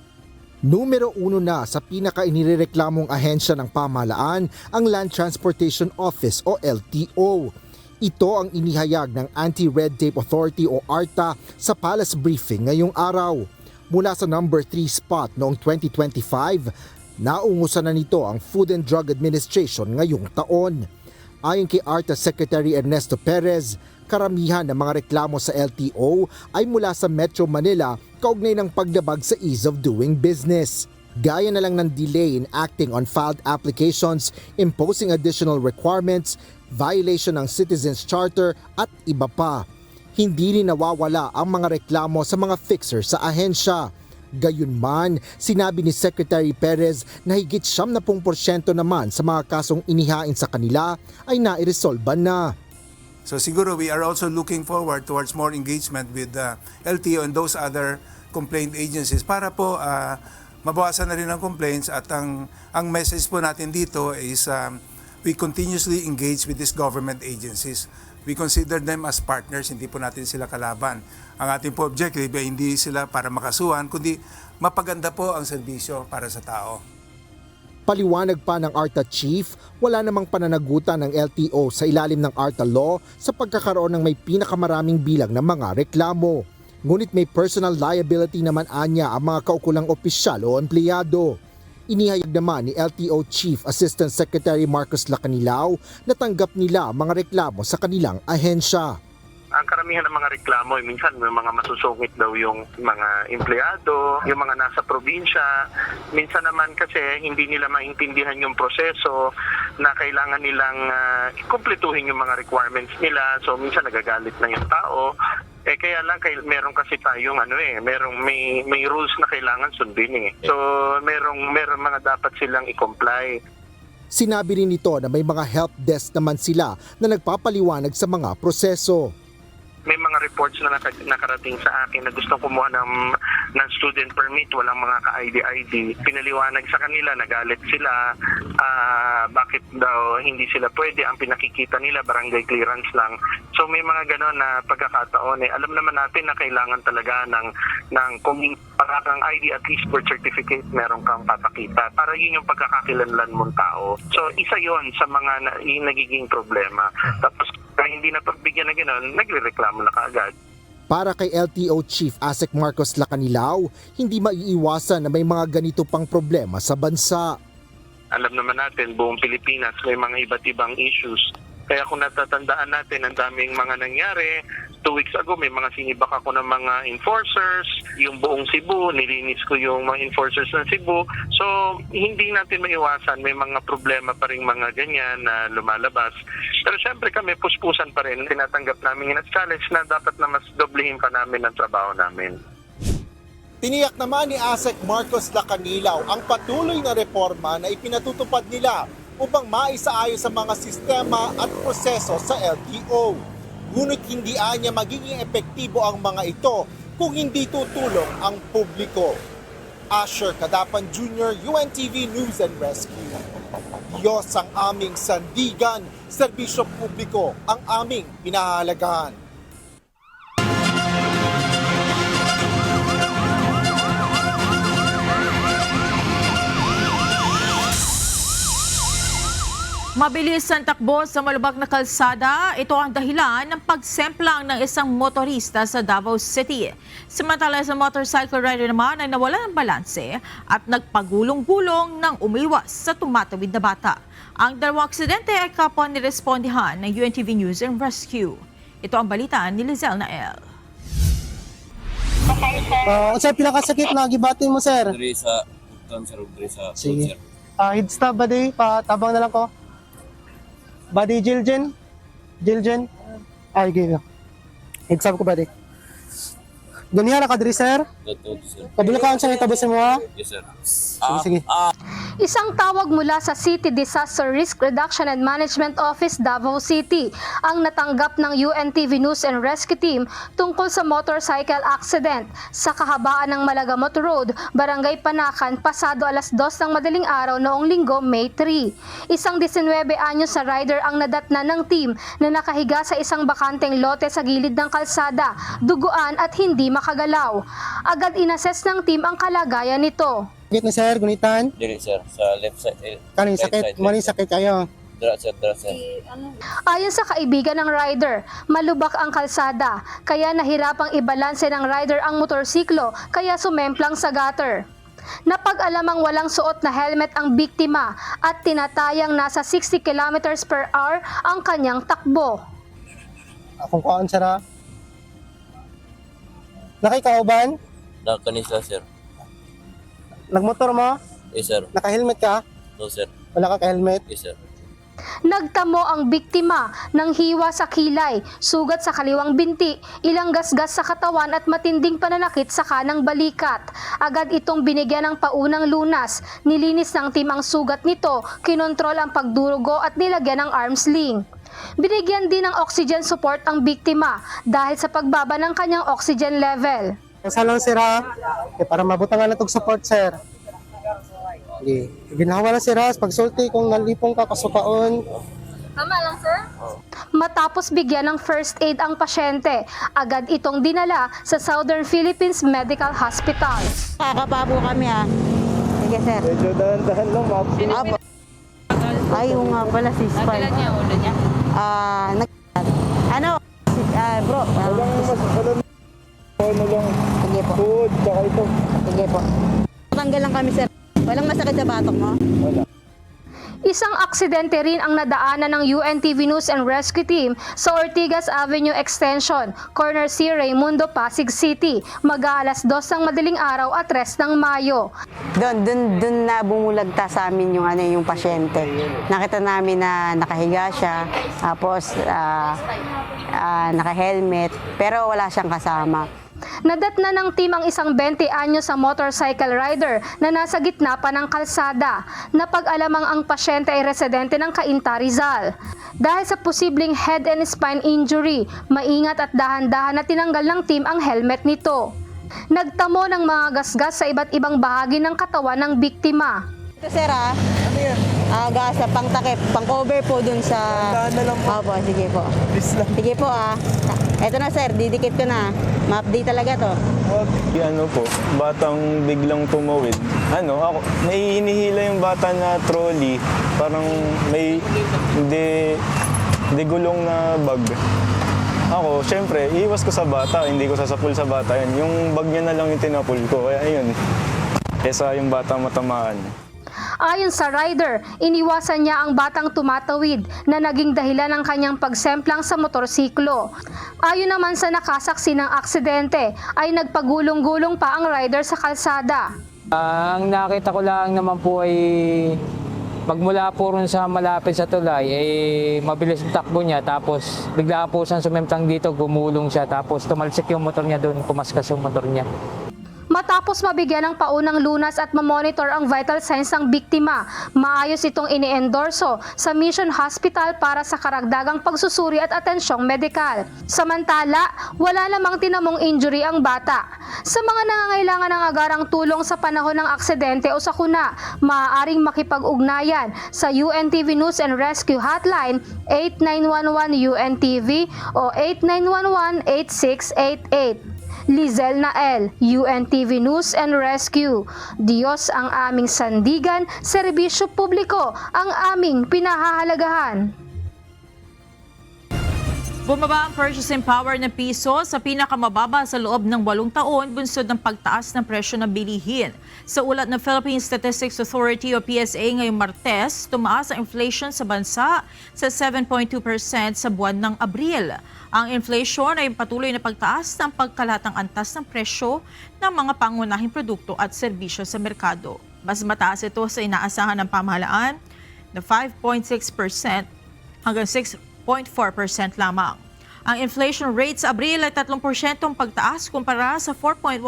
Numero 1 na sa pinaka-inireklamong ahensya ng pamahalaan ang Land Transportation Office o LTO. Ito ang inihayag ng Anti-Red Tape Authority o ARTA sa Palace Briefing ngayong araw. Mula sa number 3 spot noong 2025, naungusan na nito ang Food and Drug Administration ngayong taon. Ayon kay ARTA Secretary Ernesto Perez, karamihan ng mga reklamo sa LTO ay mula sa Metro Manila kaugnay ng paglabag sa ease of doing business. Gaya na lang ng delay in acting on filed applications, imposing additional requirements, violation ng Citizens Charter at iba pa. Hindi rin nawawala ang mga reklamo sa mga fixer sa ahensya. Gayunman, sinabi ni Secretary Perez na higit 70% naman sa mga kasong inihain sa kanila ay nairesolba na. So siguro we are also looking forward towards more engagement with LTO and those other complaint agencies para po mabawasan na rin ang complaints at ang message po natin dito is we continuously engage with these government agencies. We consider them as partners, hindi po natin sila kalaban. Ang ating po objective ay hindi sila para makasuhan, kundi mapaganda po ang serbisyo para sa tao. Paliwanag pa ng ARTA Chief, wala namang pananagutan ng LTO sa ilalim ng ARTA Law sa pagkakaroon ng may pinakamaraming bilang ng mga reklamo. Ngunit may personal liability naman anya ang mga kaukulang opisyal o empleyado. Inihayag naman ni LTO Chief Assistant Secretary Marcos Lacanilao na tanggap nila ang mga reklamo sa kanilang ahensya. Ang karamihan ng mga reklamo, minsan may mga masusungit daw yung mga empleyado, yung mga nasa probinsya. Minsan naman kasi hindi nila maintindihan yung proseso na kailangan nilang kumpletuhin yung mga requirements nila. So minsan nagagalit na yung tao. Kaya lang meron kasi tayong may rules na kailangan sundin . So merong mga dapat silang i-comply. Sinabi rin nito na may mga help desk naman sila na nagpapaliwanag sa mga proseso. May mga reports na nakarating sa akin na gustong kumuha ng student permit, walang mga ka-ID. Pinaliwanag sa kanila, nagalit sila, bakit daw hindi sila pwede, ang pinakikita nila barangay clearance lang. So may mga gano'n na pagkakataon. Alam naman natin na kailangan talaga ng kung para kang ID at least birth certificate meron kang papakita para yun yung pagkakakilanlan mong tao. So isa yon sa mga nagiging problema. Tapos hindi na pagbigyan na gano'n, nagre-reklamo na kaagad. Para kay LTO Chief Asek Marcos Lacanilao, hindi maiiwasan na may mga ganito pang problema sa bansa. Alam naman natin, buong Pilipinas may mga iba't ibang issues. Kaya kung natatandaan natin, ang daming mga nangyari. 2 weeks ago, may mga sinibak ako ng mga enforcers. Yung buong Cebu, nilinis ko yung mga enforcers ng Cebu. So, hindi natin maiwasan. May mga problema pa rin mga ganyan na lumalabas. Pero syempre kami, puspusan pa rin. Tinatanggap namin yun at challenge na dapat na mas doblehin pa namin ang trabaho namin. Tiniyak naman ni Asek Marcos Lacanilao ang patuloy na reforma na ipinatutupad nila upang maisaayos sa mga sistema at proseso sa LTO. Ngunit hindi anya magiging epektibo ang mga ito kung hindi tutulong ang publiko. Asher Cadapan Jr., UNTV News and Rescue. Diyos ang aming sandigan, serbisyo publiko ang aming pinahahalagahan. Mabilis ang takbo sa malubak na kalsada, ito ang dahilan ng pagsemplang ng isang motorista sa Davao City. Samantala sa motorcycle rider naman ay nawala ng balanse at nagpagulong-gulong nang umiwas sa tumatawid na bata. Ang dalawang aksidente ay kapwa nirespondihan ng UNTV News and Rescue. Ito ang balitaan ni Lizelle Nael. Sir, pinakasakit na gibatin mo, sir? Diri sa Upton, sir. Diri sa Sige. Head stop ba di? Patabang na lang ko. Body Jiljen? Ay, gino. Head stop ko ba di? Ganyan na ka diri, sir? Kabila ka ang siyang itabusin mo, ha? Yes, sir. Sige. Isang tawag mula sa City Disaster Risk Reduction and Management Office, Davao City, ang natanggap ng UNTV News and Rescue Team tungkol sa motorcycle accident sa kahabaan ng Malagamot Road, Barangay Panakan, pasado alas 2 ng madaling araw noong Linggo, May 3. Isang 19 anyos na rider ang nadatna ng team na nakahiga sa isang bakanteng lote sa gilid ng kalsada, duguan at hindi makagalaw. Agad inassess ng team ang kalagayan nito. Sakit na, sir? Gunitan? Diri, sir. Sa left side. Kaning sakit? Maling sakit kayo? Dira, sir. Ayon sa kaibigan ng rider, malubak ang kalsada, kaya nahirapang ibalanse ng rider ang motorsiklo, kaya sumemplang sa gutter. Napag-alamang walang suot na helmet ang biktima at tinatayang nasa 60 km/h ang kanyang takbo. Akong kuhaan, sir, ha? Nakikauban? Nakanisa, sir. Nagmotor mo? Yes, sir. Naka-helmet ka? No, sir. Wala ka ka-helmet? Yes, sir. Nagtamo ang biktima ng hiwa sa kilay, sugat sa kaliwang binti, ilang gasgas sa katawan at matinding pananakit sa kanang balikat. Agad itong binigyan ng paunang lunas, nilinis ng team ang sugat nito, kinontrol ang pagdurugo at nilagyan ng arm sling. Binigyan din ng oxygen support ang biktima dahil sa pagbaba ng kanyang oxygen level. Isa lang sir ha, para mabutangan na itong support sir. Okay. Ginawa na sir ha, pagsulti kung nalipong ka kasukaon. Tama lang, sir? Matapos bigyan ng first aid ang pasyente, agad itong dinala sa Southern Philippines Medical Hospital. Kakapabo kami ha. Sige sir. Medyo dahan-dahan lang, Apo. Ayaw nga pala si Spy. Nagdalan niya ulo niya? Bro. Ano lang? Sige po. Food, tsaka ito. Sige po. Tanggal lang kami sir. Walang masakit sa batok mo? Wala. Isang aksidente rin ang nadaanan ng UNTV News and Rescue Team sa Ortigas Avenue Extension, Corner C, Raimundo, Pasig City, mag-aalas 2 ng madaling araw at 3 ng Mayo. Doon na bumulagta sa amin yung pasyente. Nakita namin na nakahiga siya, tapos naka-helmet, pero wala siyang kasama. Nadatna ng team ang isang 20 anyo sa motorcycle rider na nasa gitna pa ng kalsada. Napag-alamang ang pasyente ay residente ng Cainta, Rizal. Dahil sa posibleng head and spine injury, maingat at dahan-dahan na tinanggal ng team ang helmet nito. Nagtamo ng mga gasgas sa iba't ibang bahagi ng katawan ng biktima. Ito sir ha? Ano yan? Gas, pang-takip, pang-cover po dun sa... Dahan na lang po. Opo, sige po. Sige po Ito na sir, didikit ko na. Ma-update talaga to. Ano po, batang biglang tumawid. Ako, may hinihila yung bata na trolley. Parang may hindi gulong na bag. Ako, syempre, iiwas ko sa bata. Hindi ko sasapul sa bata yun. Yung bag niya na lang yung tinapul ko. Kaya ayun, kesa yung bata matamaan. Ayon sa rider, iniwasan niya ang batang tumatawid na naging dahilan ng kanyang pagsemplang sa motorsiklo. Ayon naman sa nakasaksi ng aksidente, ay nagpagulong-gulong pa ang rider sa kalsada. Ang nakita ko lang naman po ay magmula po rin sa malapit sa tulay, mabilis ang takbo niya, tapos bigla po siyang sumemplang dito, gumulong siya, tapos tumalsik yung motor niya doon, pumaskas yung motor niya. Matapos mabigyan ng paunang lunas at mamonitor ang vital signs ng biktima, maayos itong ini-endorso sa Mission Hospital para sa karagdagang pagsusuri at atensyong medikal. Samantala, wala namang tinamong injury ang bata. Sa mga nangangailangan ng agarang tulong sa panahon ng aksidente o sakuna, maaaring makipag-ugnayan sa UNTV News and Rescue Hotline 8911 UNTV o 8911-8688. Lizel Nael, UNTV News and Rescue. Diyos ang aming sandigan, serbisyo publiko ang aming pinahahalagahan. Bumaba ang purchasing power ng piso sa pinakamababa sa loob ng 8 taon bunsod ng pagtaas ng presyo ng bilihin. Sa ulat ng Philippine Statistics Authority o PSA ngayong Martes, tumaas ang inflation sa bansa sa 7.2% sa buwan ng Abril. Ang inflation ay patuloy na pagtaas ng pagkalatang antas ng presyo ng mga pangunahing produkto at serbisyo sa merkado. Mas mataas ito sa inaasahan ng pamahalaan na 5.6% hanggang 6.4% lamang. Ang inflation rate sa Abril ay 3% pagtaas kumpara sa 4.1%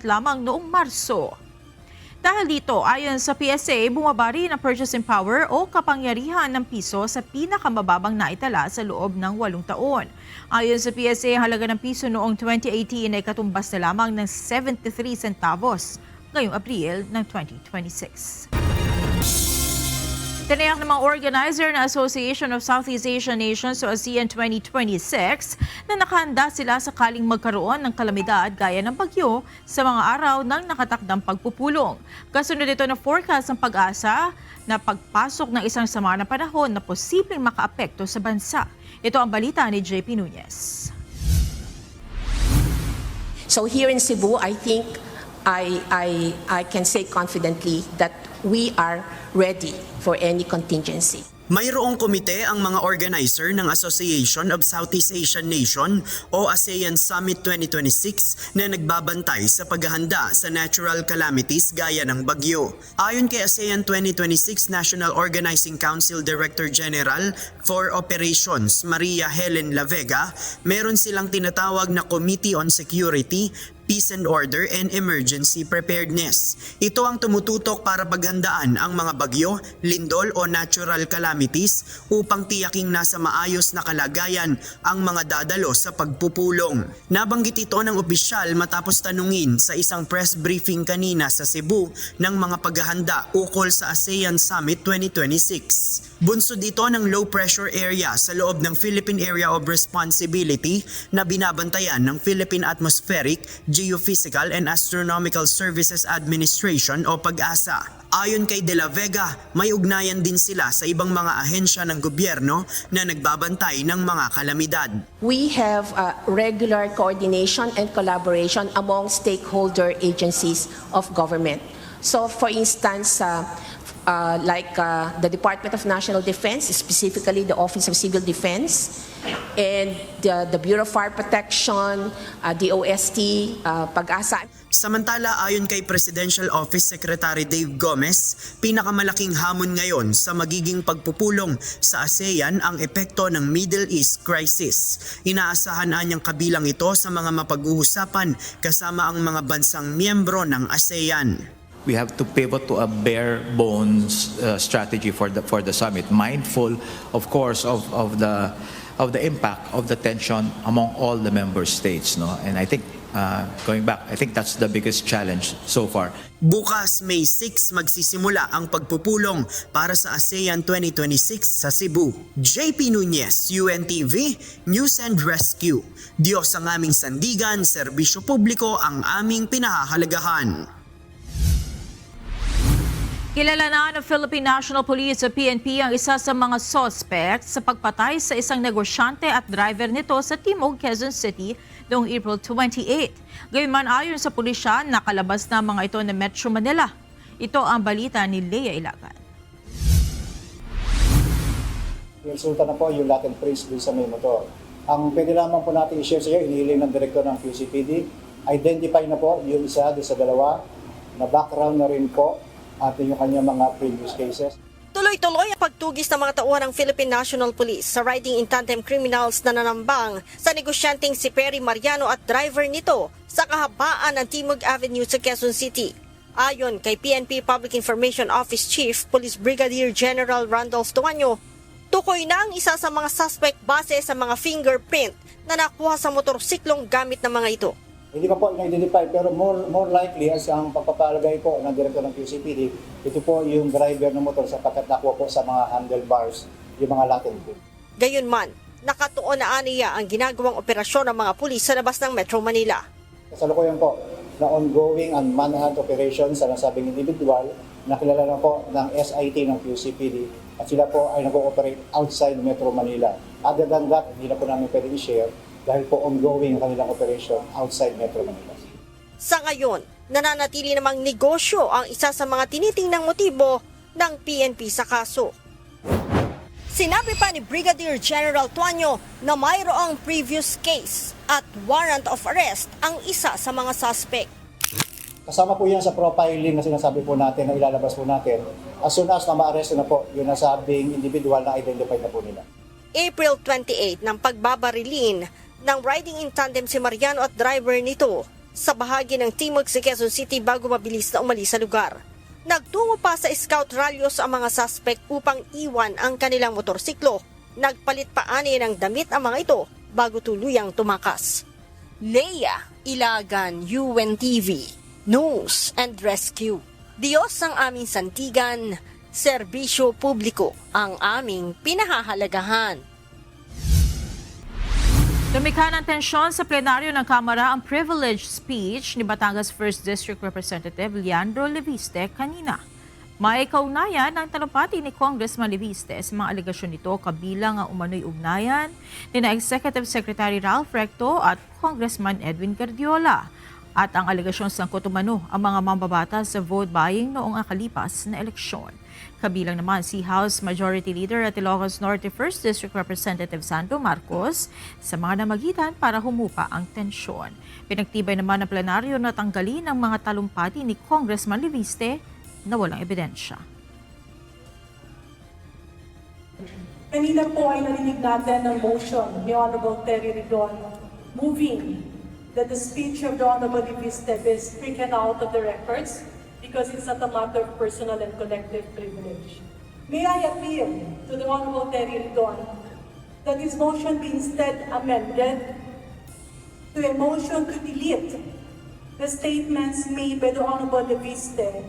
lamang noong Marso. Dahil dito, ayon sa PSA, bumaba rin ang purchasing power o kapangyarihan ng piso sa pinakamababang naitala sa loob ng 8 taon. Ayon sa PSA, ang halaga ng piso noong 2018 ay katumbas na lamang ng 73 centavos ngayong Abril ng 2026. Tiniyak ng mga organizer ng Association of Southeast Asian Nations o ASEAN 2026 na nakahanda sila sakaling magkaroon ng kalamidad gaya ng bagyo sa mga araw ng nakatakdang pagpupulong. Kasunod ito na forecast ng Pag-asa na pagpasok ng isang sama ng panahon na posibleng makaapekto sa bansa. Ito ang balita ni JP Nunez. So here in Cebu, I think I can say confidently that we are ready for any contingency. Mayroong komite ang mga organizer ng Association of Southeast Asian Nation o ASEAN Summit 2026 na nagbabantay sa paghahanda sa natural calamities gaya ng bagyo. Ayon kay ASEAN 2026 National Organizing Council Director General for Operations Maria Helen La Vega, meron silang tinatawag na Committee on Security, Peace and Order and Emergency Preparedness. Ito ang tumututok para paghandaan ang mga bagyo, lindol o natural calamities upang tiyaking nasa maayos na kalagayan ang mga dadalo sa pagpupulong. Nabanggit ito ng opisyal matapos tanungin sa isang press briefing kanina sa Cebu ng mga paghahanda ukol sa ASEAN Summit 2026. Bunsod ito ng low pressure area sa loob ng Philippine Area of Responsibility na binabantayan ng Philippine Atmospheric, Geophysical and Astronomical Services Administration o PAGASA. Ayon kay De La Vega, may ugnayan din sila sa ibang mga ahensya ng gobyerno na nagbabantay ng mga kalamidad. We have regular coordination and collaboration among stakeholder agencies of government. So for instance, the Department of National Defense, specifically the Office of Civil Defense, and the Bureau of Fire Protection, DOST, PAGASA. Samantala, ayon kay Presidential Office Secretary Dave Gomez, pinakamalaking hamon ngayon sa magiging pagpupulong sa ASEAN ang epekto ng Middle East crisis. Inaasahan niyang kabilang ito sa mga mapag-uusapan kasama ang mga bansang miyembro ng ASEAN. We have to pivot to a bare bones strategy for the summit, mindful, of course, of the impact of the tension among all the member states. No, and I think going back, I think that's the biggest challenge so far. Bukas May 6 magsisimula ang pagpupulong para sa ASEAN 2026 sa Cebu. JP Nunez, UNTV, News and Rescue. Diyos ang aming sandigan, serbisyo publiko ang aming pinahahalagahan. Kilala na ng Philippine National Police o PNP ang isa sa mga suspect sa pagpatay sa isang negosyante at driver nito sa Timog, Quezon City noong April 28. Gayunman ayon sa pulisya, nakalabas na mga ito ng Metro Manila. Ito ang balita ni Lea Ilagan. Resulta na po yung latent trace dun sa may motor. Ang pwede lamang po natin i-share sa iyo, inihiling ng Direktor ng QCPD, identify na po yung isa doon sa dalawa, na background na rin po at yung kanyang mga previous cases. Tuloy-tuloy ang pagtugis ng mga tauhan ng Philippine National Police sa riding in tandem criminals na nanambang sa negosyanteng si Perry Mariano at driver nito sa kahabaan ng Timog Avenue sa Quezon City. Ayon kay PNP Public Information Office Chief Police Brigadier General Randolph Tuanyo, tukoy na ang isa sa mga suspect base sa mga fingerprint na nakuha sa motorsiklong gamit ng mga ito. Hindi pa po na-identify pero more likely as ang pagpapalagay po ng Direktor ng QCPD, ito po yung driver ng motor sapagkat nakuha po sa mga handlebars yung mga latent trace. Gayunman, nakatuon na aniya ang ginagawang operasyon ng mga pulis sa labas ng Metro Manila. Kasalukuyan po na ongoing and manhunt operations sa nasabing individual na kilala na po ng SIT ng QCPD at sila po ay nag-ooperate outside Metro Manila. Other than that, hindi na po namin pwede i-share dahil po ongoing ang kanilang operation outside Metro Manila. Sa ngayon, nananatili namang negosyo ang isa sa mga tinitingnang motibo ng PNP sa kaso. Sinabi pa ni Brigadier General Tuanyo na mayroong previous case at warrant of arrest ang isa sa mga suspect. Kasama po yan sa profiling na sinasabi po natin na ilalabas po natin as soon as na ma-arrest na po yung nasabing individual na identified na po nila. April 28 ng pagbabarilin ng riding in tandem si Mariano at driver nito sa bahagi ng Timog sa Quezon City bago mabilis na umalis sa lugar. Nagtungo pa sa scout rallios ang mga suspect upang iwan ang kanilang motorsiklo. Nagpalit pa ani ng damit ang mga ito bago tuluyang tumakas. Lea Ilagan, UNTV, News and Rescue. Diyos ang aming santigan, serbisyo publiko ang aming pinahahalagahan. Lumikha ng tensyon sa plenaryo ng Kamara ang privileged speech ni Batangas 1st District Representative Leandro Leviste kanina. May kaugnayan ng talumpati ni Congressman Leviste sa mga alegasyon nito kabilang ang umano'y ugnayan ni na Executive Secretary Ralph Recto at Congressman Edwin Guardiola. At ang alegasyon sa kutumano ang mga mambabatas sa vote buying noong nakalipas na eleksyon. Kabilang naman si House Majority Leader at Ilocos Norte 1st District Representative Sandro Marcos sa mga namagitan para humupa ang tensyon. Pinagtibay naman ng plenaryo na tanggalin ang mga talumpati ni Congressman Leviste na walang ebidensya. Kanina po ay narinig natin ang motion ni Honorable Terry Ridon moving that the speech of the Honorable Leviste be stricken out of the records because it's not a matter of personal and collective privilege. May I appeal to the Honorable Terry Ridon that this motion be instead amended to a motion to delete the statements made by the Honorable Leviste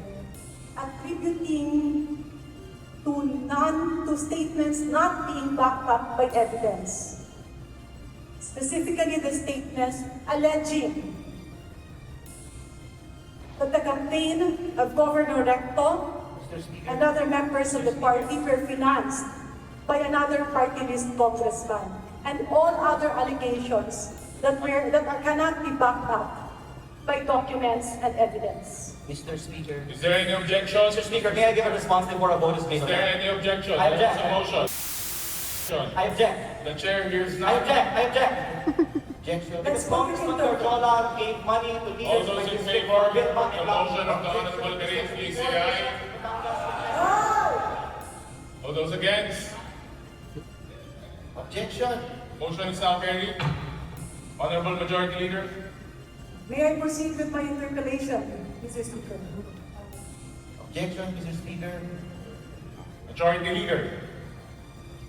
attributing to statements not being backed up by evidence. Specifically, the statements alleging that the campaign of Governor Recto and other members of the party were financed by another party list congressman, and all other allegations that cannot be backed up by documents and evidence. Mr. Speaker. Is there any objection? Mr. Speaker, may I give a response before a vote is made? Is there any objection? I object. There is a motion. I object. The chair hears I none. object. I object. Objection. Because Congressman Tortola gave money to All leaders those by in district favor for of the motion of the Honorable Grace, please say aye. All those against? Objection. Motion is now carried. Honorable Majority Leader. May I proceed with my interpellation, Mr. Speaker? Objection, Mr. Speaker. Majority Leader.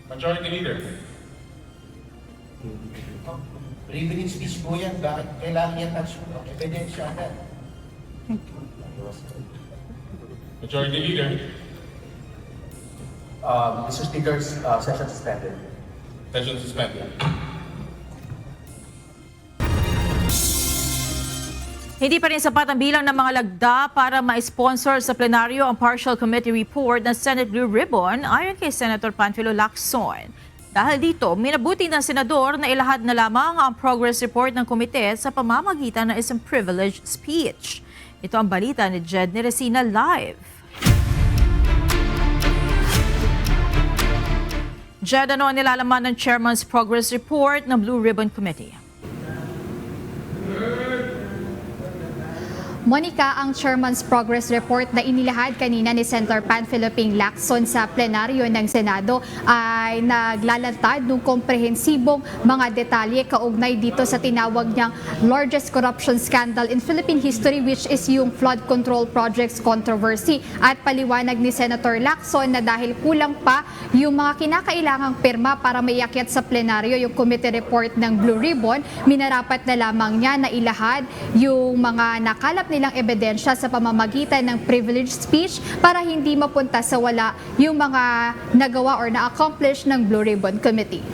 Majority Leader. Privilege speech po yan. Bakit kailangan yan at ebidensya agad? Majority Leader. Mr. Speaker, session suspended. Session suspended. Hindi pa rin sapat ang bilang ng mga lagda para ma-sponsor sa plenaryo ang partial committee report ng Senate Blue Ribbon ayon kay Senator Panfilo Lacson. Dahil dito, minabuti ng senador na ilahad na lamang ang progress report ng komite sa pamamagitan ng isang privileged speech. Ito ang balita ni Jed Neresina live. Jed, ano ang nilalaman ng Chairman's Progress Report ng Blue Ribbon Committee? Monica, ang Chairman's Progress Report na inilahad kanina ni Senator Panfilo Lacson sa plenaryo ng Senado ay naglalantad ng komprehensibong mga detalye kaugnay dito sa tinawag niyang largest corruption scandal in Philippine history, which is yung flood control projects controversy. At paliwanag ni Senator Lacson na dahil kulang pa yung mga kinakailangang pirma para maiakyat sa plenaryo yung committee report ng Blue Ribbon, minarapat na lamang niya na ilahad yung mga nakalap nilang ebidensya sa pamamagitan ng privileged speech para hindi mapunta sa wala yung mga nagawa or na-accomplish ng Blue Ribbon Committee.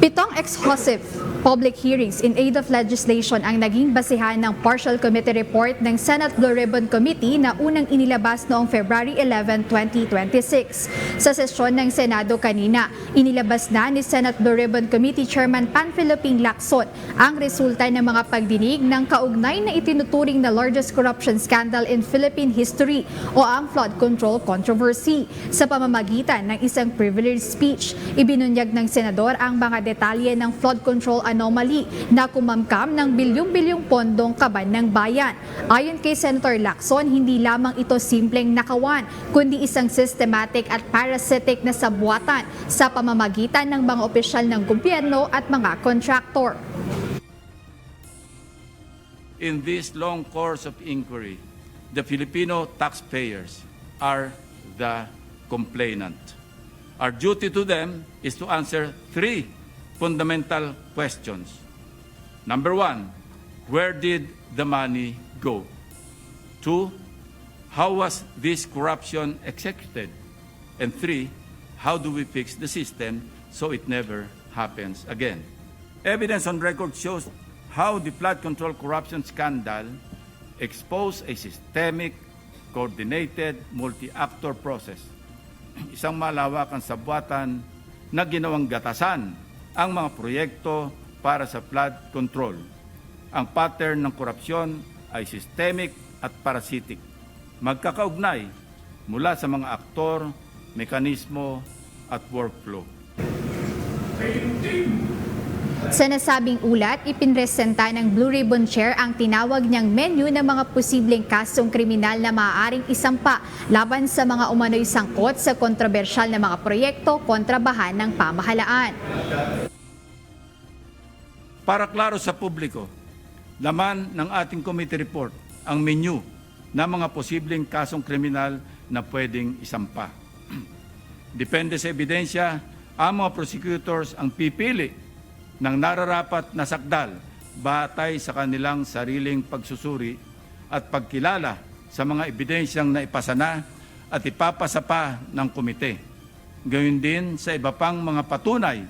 7 exclusive public hearings in aid of legislation ang naging basihan ng partial committee report ng Senate Blue Ribbon Committee na unang inilabas noong February 11, 2026. Sa sesyon ng Senado kanina, inilabas na ni Senate Blue Ribbon Committee Chairman Panfilo Lacson ang resulta ng mga pagdinig ng kaugnay na itinuturing na largest corruption scandal in Philippine history o ang flood control controversy. Sa pamamagitan ng isang privileged speech, ibinunyag ng senador ang mga detalye ng flood control anomaly na kumamkam ng bilyong-bilyong pondong kaban ng bayan. Ayon kay Senator Lacson, hindi lamang ito simpleng nakawan, kundi isang systematic at parasitic na sabuatan sa pamamagitan ng mga opisyal ng gobyerno at mga contractor. In this long course of inquiry, the Filipino taxpayers are the complainant. Our duty to them is to answer 3 fundamental questions. Number 1, where did the money go? 2, how was this corruption executed? And 3, how do we fix the system so it never happens again? Evidence on record shows how the flood control corruption scandal exposed a systemic, coordinated, multi-actor process. Isang malawakang sabuatan na ginawang gatasan ang mga proyekto para sa flood control. Ang pattern ng korupsyon ay systemic at parasitic, magkakaugnay mula sa mga aktor, mekanismo at workflow. Sa nasabing ulat, ipinresenta ng Blue Ribbon Chair ang tinawag niyang menu ng mga posibleng kasong kriminal na maaaring isampa laban sa mga umano'y sangkot sa kontrobersyal na mga proyekto kontrabahan ng pamahalaan. Para klaro sa publiko, laman ng ating committee report ang menu ng mga posibleng kasong kriminal na pwedeng isampa. Depende sa ebidensya, ang mga prosecutors ang pipili ng nararapat na sakdal batay sa kanilang sariling pagsusuri at pagkilala sa mga ebidensyang naipasa na at ipapasa pa ng komite. Gayun din sa iba pang mga patunay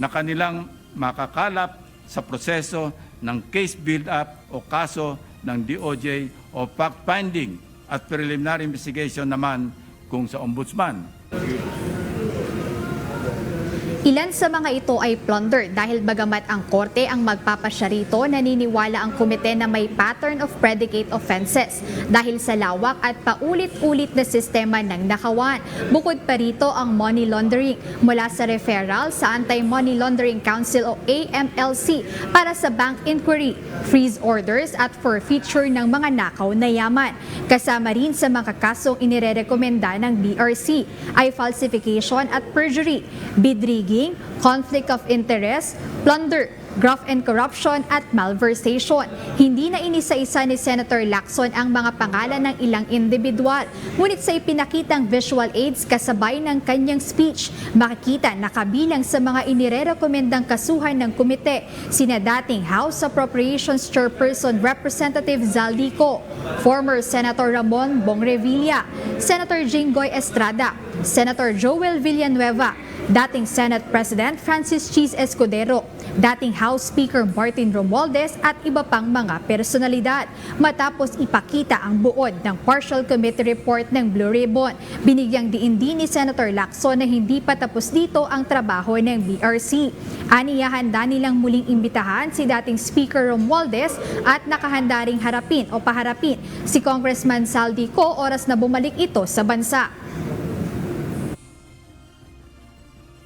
na kanilang makakalap sa proseso ng case build-up o kaso ng DOJ o fact-finding at preliminary investigation naman kung sa ombudsman. Ilan sa mga ito ay plunder dahil bagamat ang korte ang magpapasya rito, naniniwala ang komite na may pattern of predicate offenses dahil sa lawak at paulit-ulit na sistema ng nakawan. Bukod pa rito ang money laundering mula sa referral sa Anti-Money Laundering Council o AMLC para sa bank inquiry, freeze orders at forfeiture ng mga nakaw na yaman. Kasama rin sa mga kasong inirerekomenda ng BRC ay falsification at perjury, bid rigging, conflict of interest, plunder, graft and corruption at malversation. Hindi na inisa-isa ni Senator Lacson ang mga pangalan ng ilang individual. Ngunit sa ipinakitang visual aids kasabay ng kanyang speech, makikita na kabilang sa mga inirerekomendang kasuhan ng komite sina dating House Appropriations Chairperson Representative Zaldico, former Senator Ramon Bong Revilla, Senator Jinggoy Estrada, Senator Joel Villanueva, dating Senate President Francis Cheese Escudero, dating House Speaker Martin Romualdez at iba pang mga personalidad. Matapos ipakita ang buod ng partial committee report ng Blue Ribbon, binigyang diin din ni Senator Lacson na hindi pa tapos dito ang trabaho ng BRC. Aniya handa nilang muling imbitahan si dating Speaker Romualdez at nakahanda ring paharapin si Congressman Zaldico oras na bumalik ito sa bansa.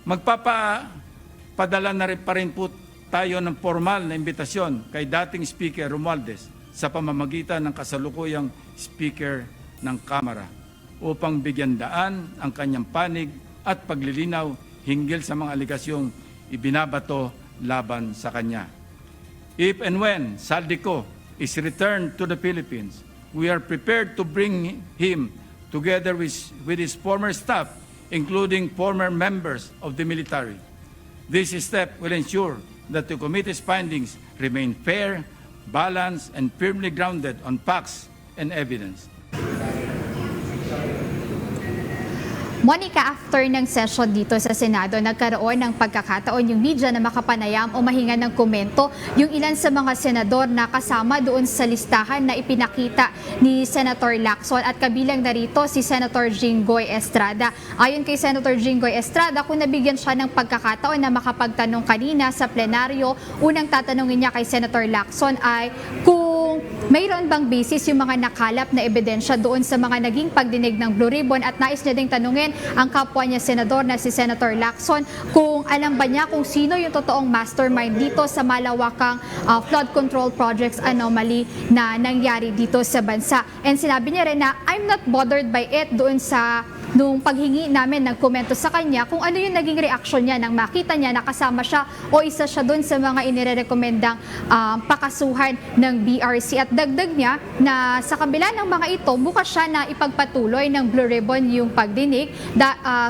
Magpapadala na rin pa rin po tayo ng formal na imbitasyon kay dating Speaker Romualdez sa pamamagitan ng kasalukuyang Speaker ng Kamara upang bigyan daan ang kanyang panig at paglilinaw hinggil sa mga aligasyong ibinabato laban sa kanya. If and when Zaldico is returned to the Philippines, we are prepared to bring him together with his former staff, including former members of the military. This step will ensure that the committee's findings remain fair, balanced, and firmly grounded on facts and evidence. Monica, after ng session dito sa Senado, nagkaroon ng pagkakataon yung media na makapanayam o mahinga ng komento yung ilan sa mga senador na kasama doon sa listahan na ipinakita ni Senator Lacson at kabilang na rito si Senator Jinggoy Estrada. Ayon kay Senator Jinggoy Estrada, kung nabigyan siya ng pagkakataon na makapagtanong kanina sa plenaryo, unang tatanungin niya kay Senator Lacson ay kung mayroon bang basis yung mga nakalap na ebidensya doon sa mga naging pagdinig ng Blue Ribbon at nais niya ding tanungin ang kapwa niya senador na si Senator Lacson kung alam ba niya kung sino yung totoong mastermind dito sa malawakang flood control projects anomaly na nangyari dito sa bansa. And sinabi niya rin na I'm not bothered by it doon sa nung paghingi namin ng komento sa kanya kung ano yung naging reaksyon niya nang makita niya na kasama siya o isa siya doon sa mga inirekomendang pakasuhan ng BRC. At dagdag niya na sa kabila ng mga ito, bukas siya na ipagpatuloy ng Blue Ribbon yung pagdinig.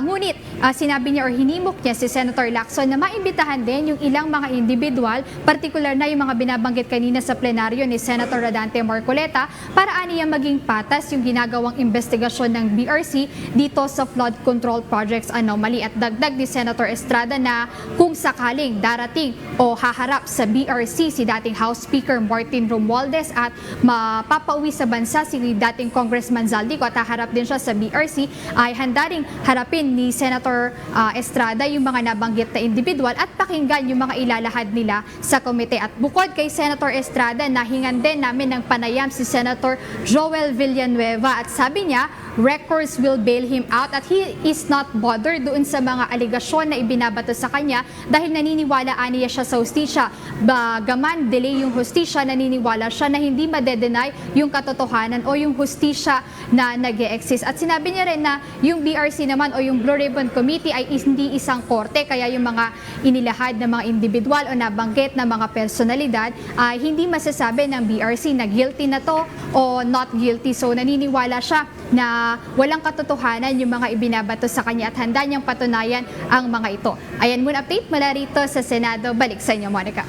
Ngunit sinabi niya or hinimok niya si Senator Lacson na maimbitahan din yung ilang mga individual, particular na yung mga binabanggit kanina sa plenaryo ni Senator Rodante Marcoleta para aniya maging patas yung ginagawang investigasyon ng BRC dito dito sa flood control projects anomaly at dagdag ni Senator Estrada na kung sakaling darating o haharap sa BRC si dating House Speaker Martin Romualdez at mapapauwi sa bansa si dating Congressman Zaldico at haharap din siya sa BRC, ay handa ring harapin ni Senator Estrada yung mga nabanggit na individual at pakinggan yung mga ilalahad nila sa komite. At bukod kay Senator Estrada, nahingan din namin ng panayam si Senator Joel Villanueva at sabi niya, records will bail him out at he is not bothered doon sa mga aligasyon na ibinabato sa kanya dahil naniniwala niya siya sa hustisya. Bagaman delay yung hustisya, naniniwala siya na hindi madedenay yung katotohanan o yung hustisya na nag-e-exist. At sinabi niya rin na yung BRC naman o yung Blue Ribbon Committee ay hindi isang korte, kaya yung mga inilahad na mga individual o nabanggit na mga personalidad ay hindi masasabi ng BRC na guilty na to o not guilty. So naniniwala siya na walang katotohanan yung mga ibinabato sa kanya at handa niyang patunayan ang mga ito. Ayan muna update mula rito sa Senado. Balik sa inyo, Monica.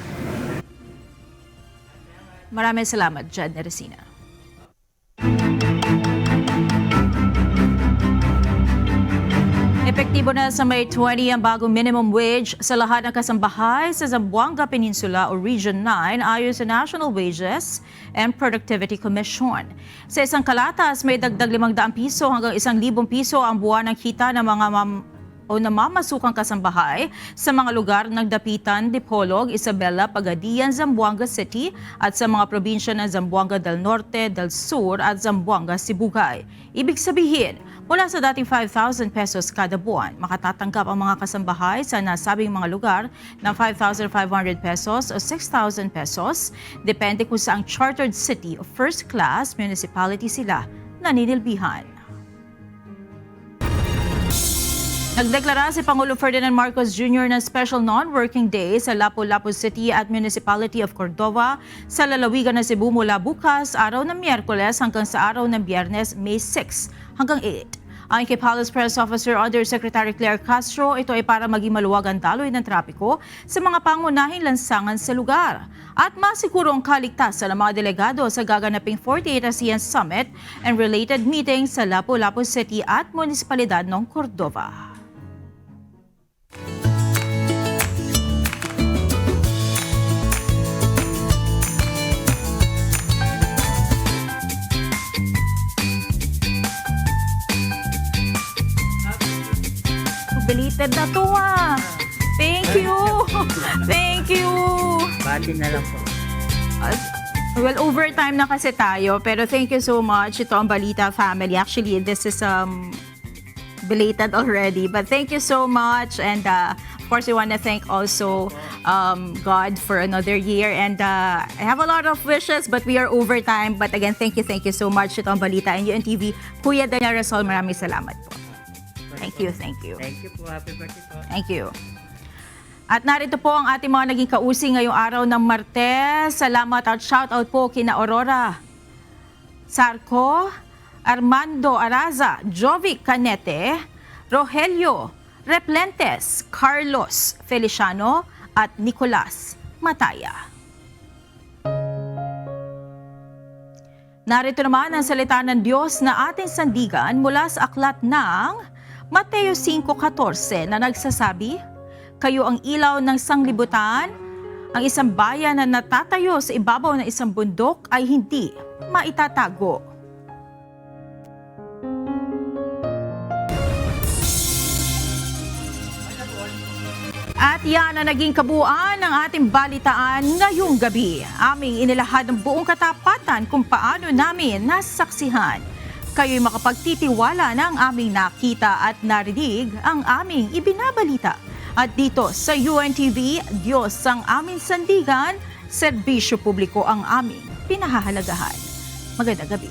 Maraming salamat, Jed Neresina. Epektibo na sa May 20 ang bagong minimum wage sa lahat ng kasambahay sa Zamboanga Peninsula o Region 9 ayon sa National Wages and Productivity Commission. Sa isang kalatas, may dagdag 500 piso hanggang 1,000 piso ang buwan ng kita ng mga namamasukang kasambahay sa mga lugar ng Dapitan, Dipolog, Isabela, Pagadian, Zamboanga City at sa mga probinsya ng Zamboanga del Norte, del Sur at Zamboanga, Sibugay. Ibig sabihin, mula sa dating 5,000 pesos kada buwan, makatatanggap ang mga kasambahay sa nasabing mga lugar ng 5,500 pesos o 6,000 pesos, depende kung saang chartered city o first class municipality sila naninilbihan. Nagdeklara si Pangulo Ferdinand Marcos Jr. ng Special Non-Working Day sa Lapu-Lapu City at Municipality of Cordova sa lalawigan ng Cebu mula bukas, araw ng Miyerkules hanggang sa araw ng Biyernes, May 6 hanggang 8. Ayon kay Palace Press Officer Undersecretary Claire Castro, ito ay para maging maluwag ang daloy ng trapiko sa mga pangunahing lansangan sa lugar at masiguro ang kaligtasan ng mga delegado sa gaganaping 48th ASEAN Summit and related meetings sa Lapu-Lapu City at Munisipalidad ng Cordova. Belated na to Thank you. Thank you. Bati na lang po. Well, overtime na kasi tayo, pero thank you so much. Ito ang Balita family. Actually, this is belated already, but thank you so much. And of course, we want to thank also God for another year. And I have a lot of wishes, but we are overtime. But again, thank you so much. Ito ang Balita and UNTV. Kuya Daniel Rasol, maraming salamat po. Thank you. Thank you po. Happy birthday po. Thank you. At narito po ang ating mga naging kausing ngayong araw ng Martes. Salamat at shoutout po kina Aurora Sarco, Armando Araza, Jovic Canete, Rogelio Replentes, Carlos Feliciano at Nicolas Mataya. Narito naman ang salita ng Diyos na ating sandigan mula sa aklat ng Mateo 5:14 na nagsasabi, kayo ang ilaw ng sanglibutan, ang isang bayan na natatayo sa ibabaw ng isang bundok ay hindi maitatago. At yan ang naging kabuuan ng ating balitaan ngayong gabi. Aming inilahad ng buong katapatan kung paano namin nasaksihan. Kayo'y makapagtitiwala na ang aming nakita at narinig ang aming ibinabalita. At dito sa UNTV, Diyos ang aming sandigan, serbisyo publiko ang aming pinahahalagahan. Magandang gabi.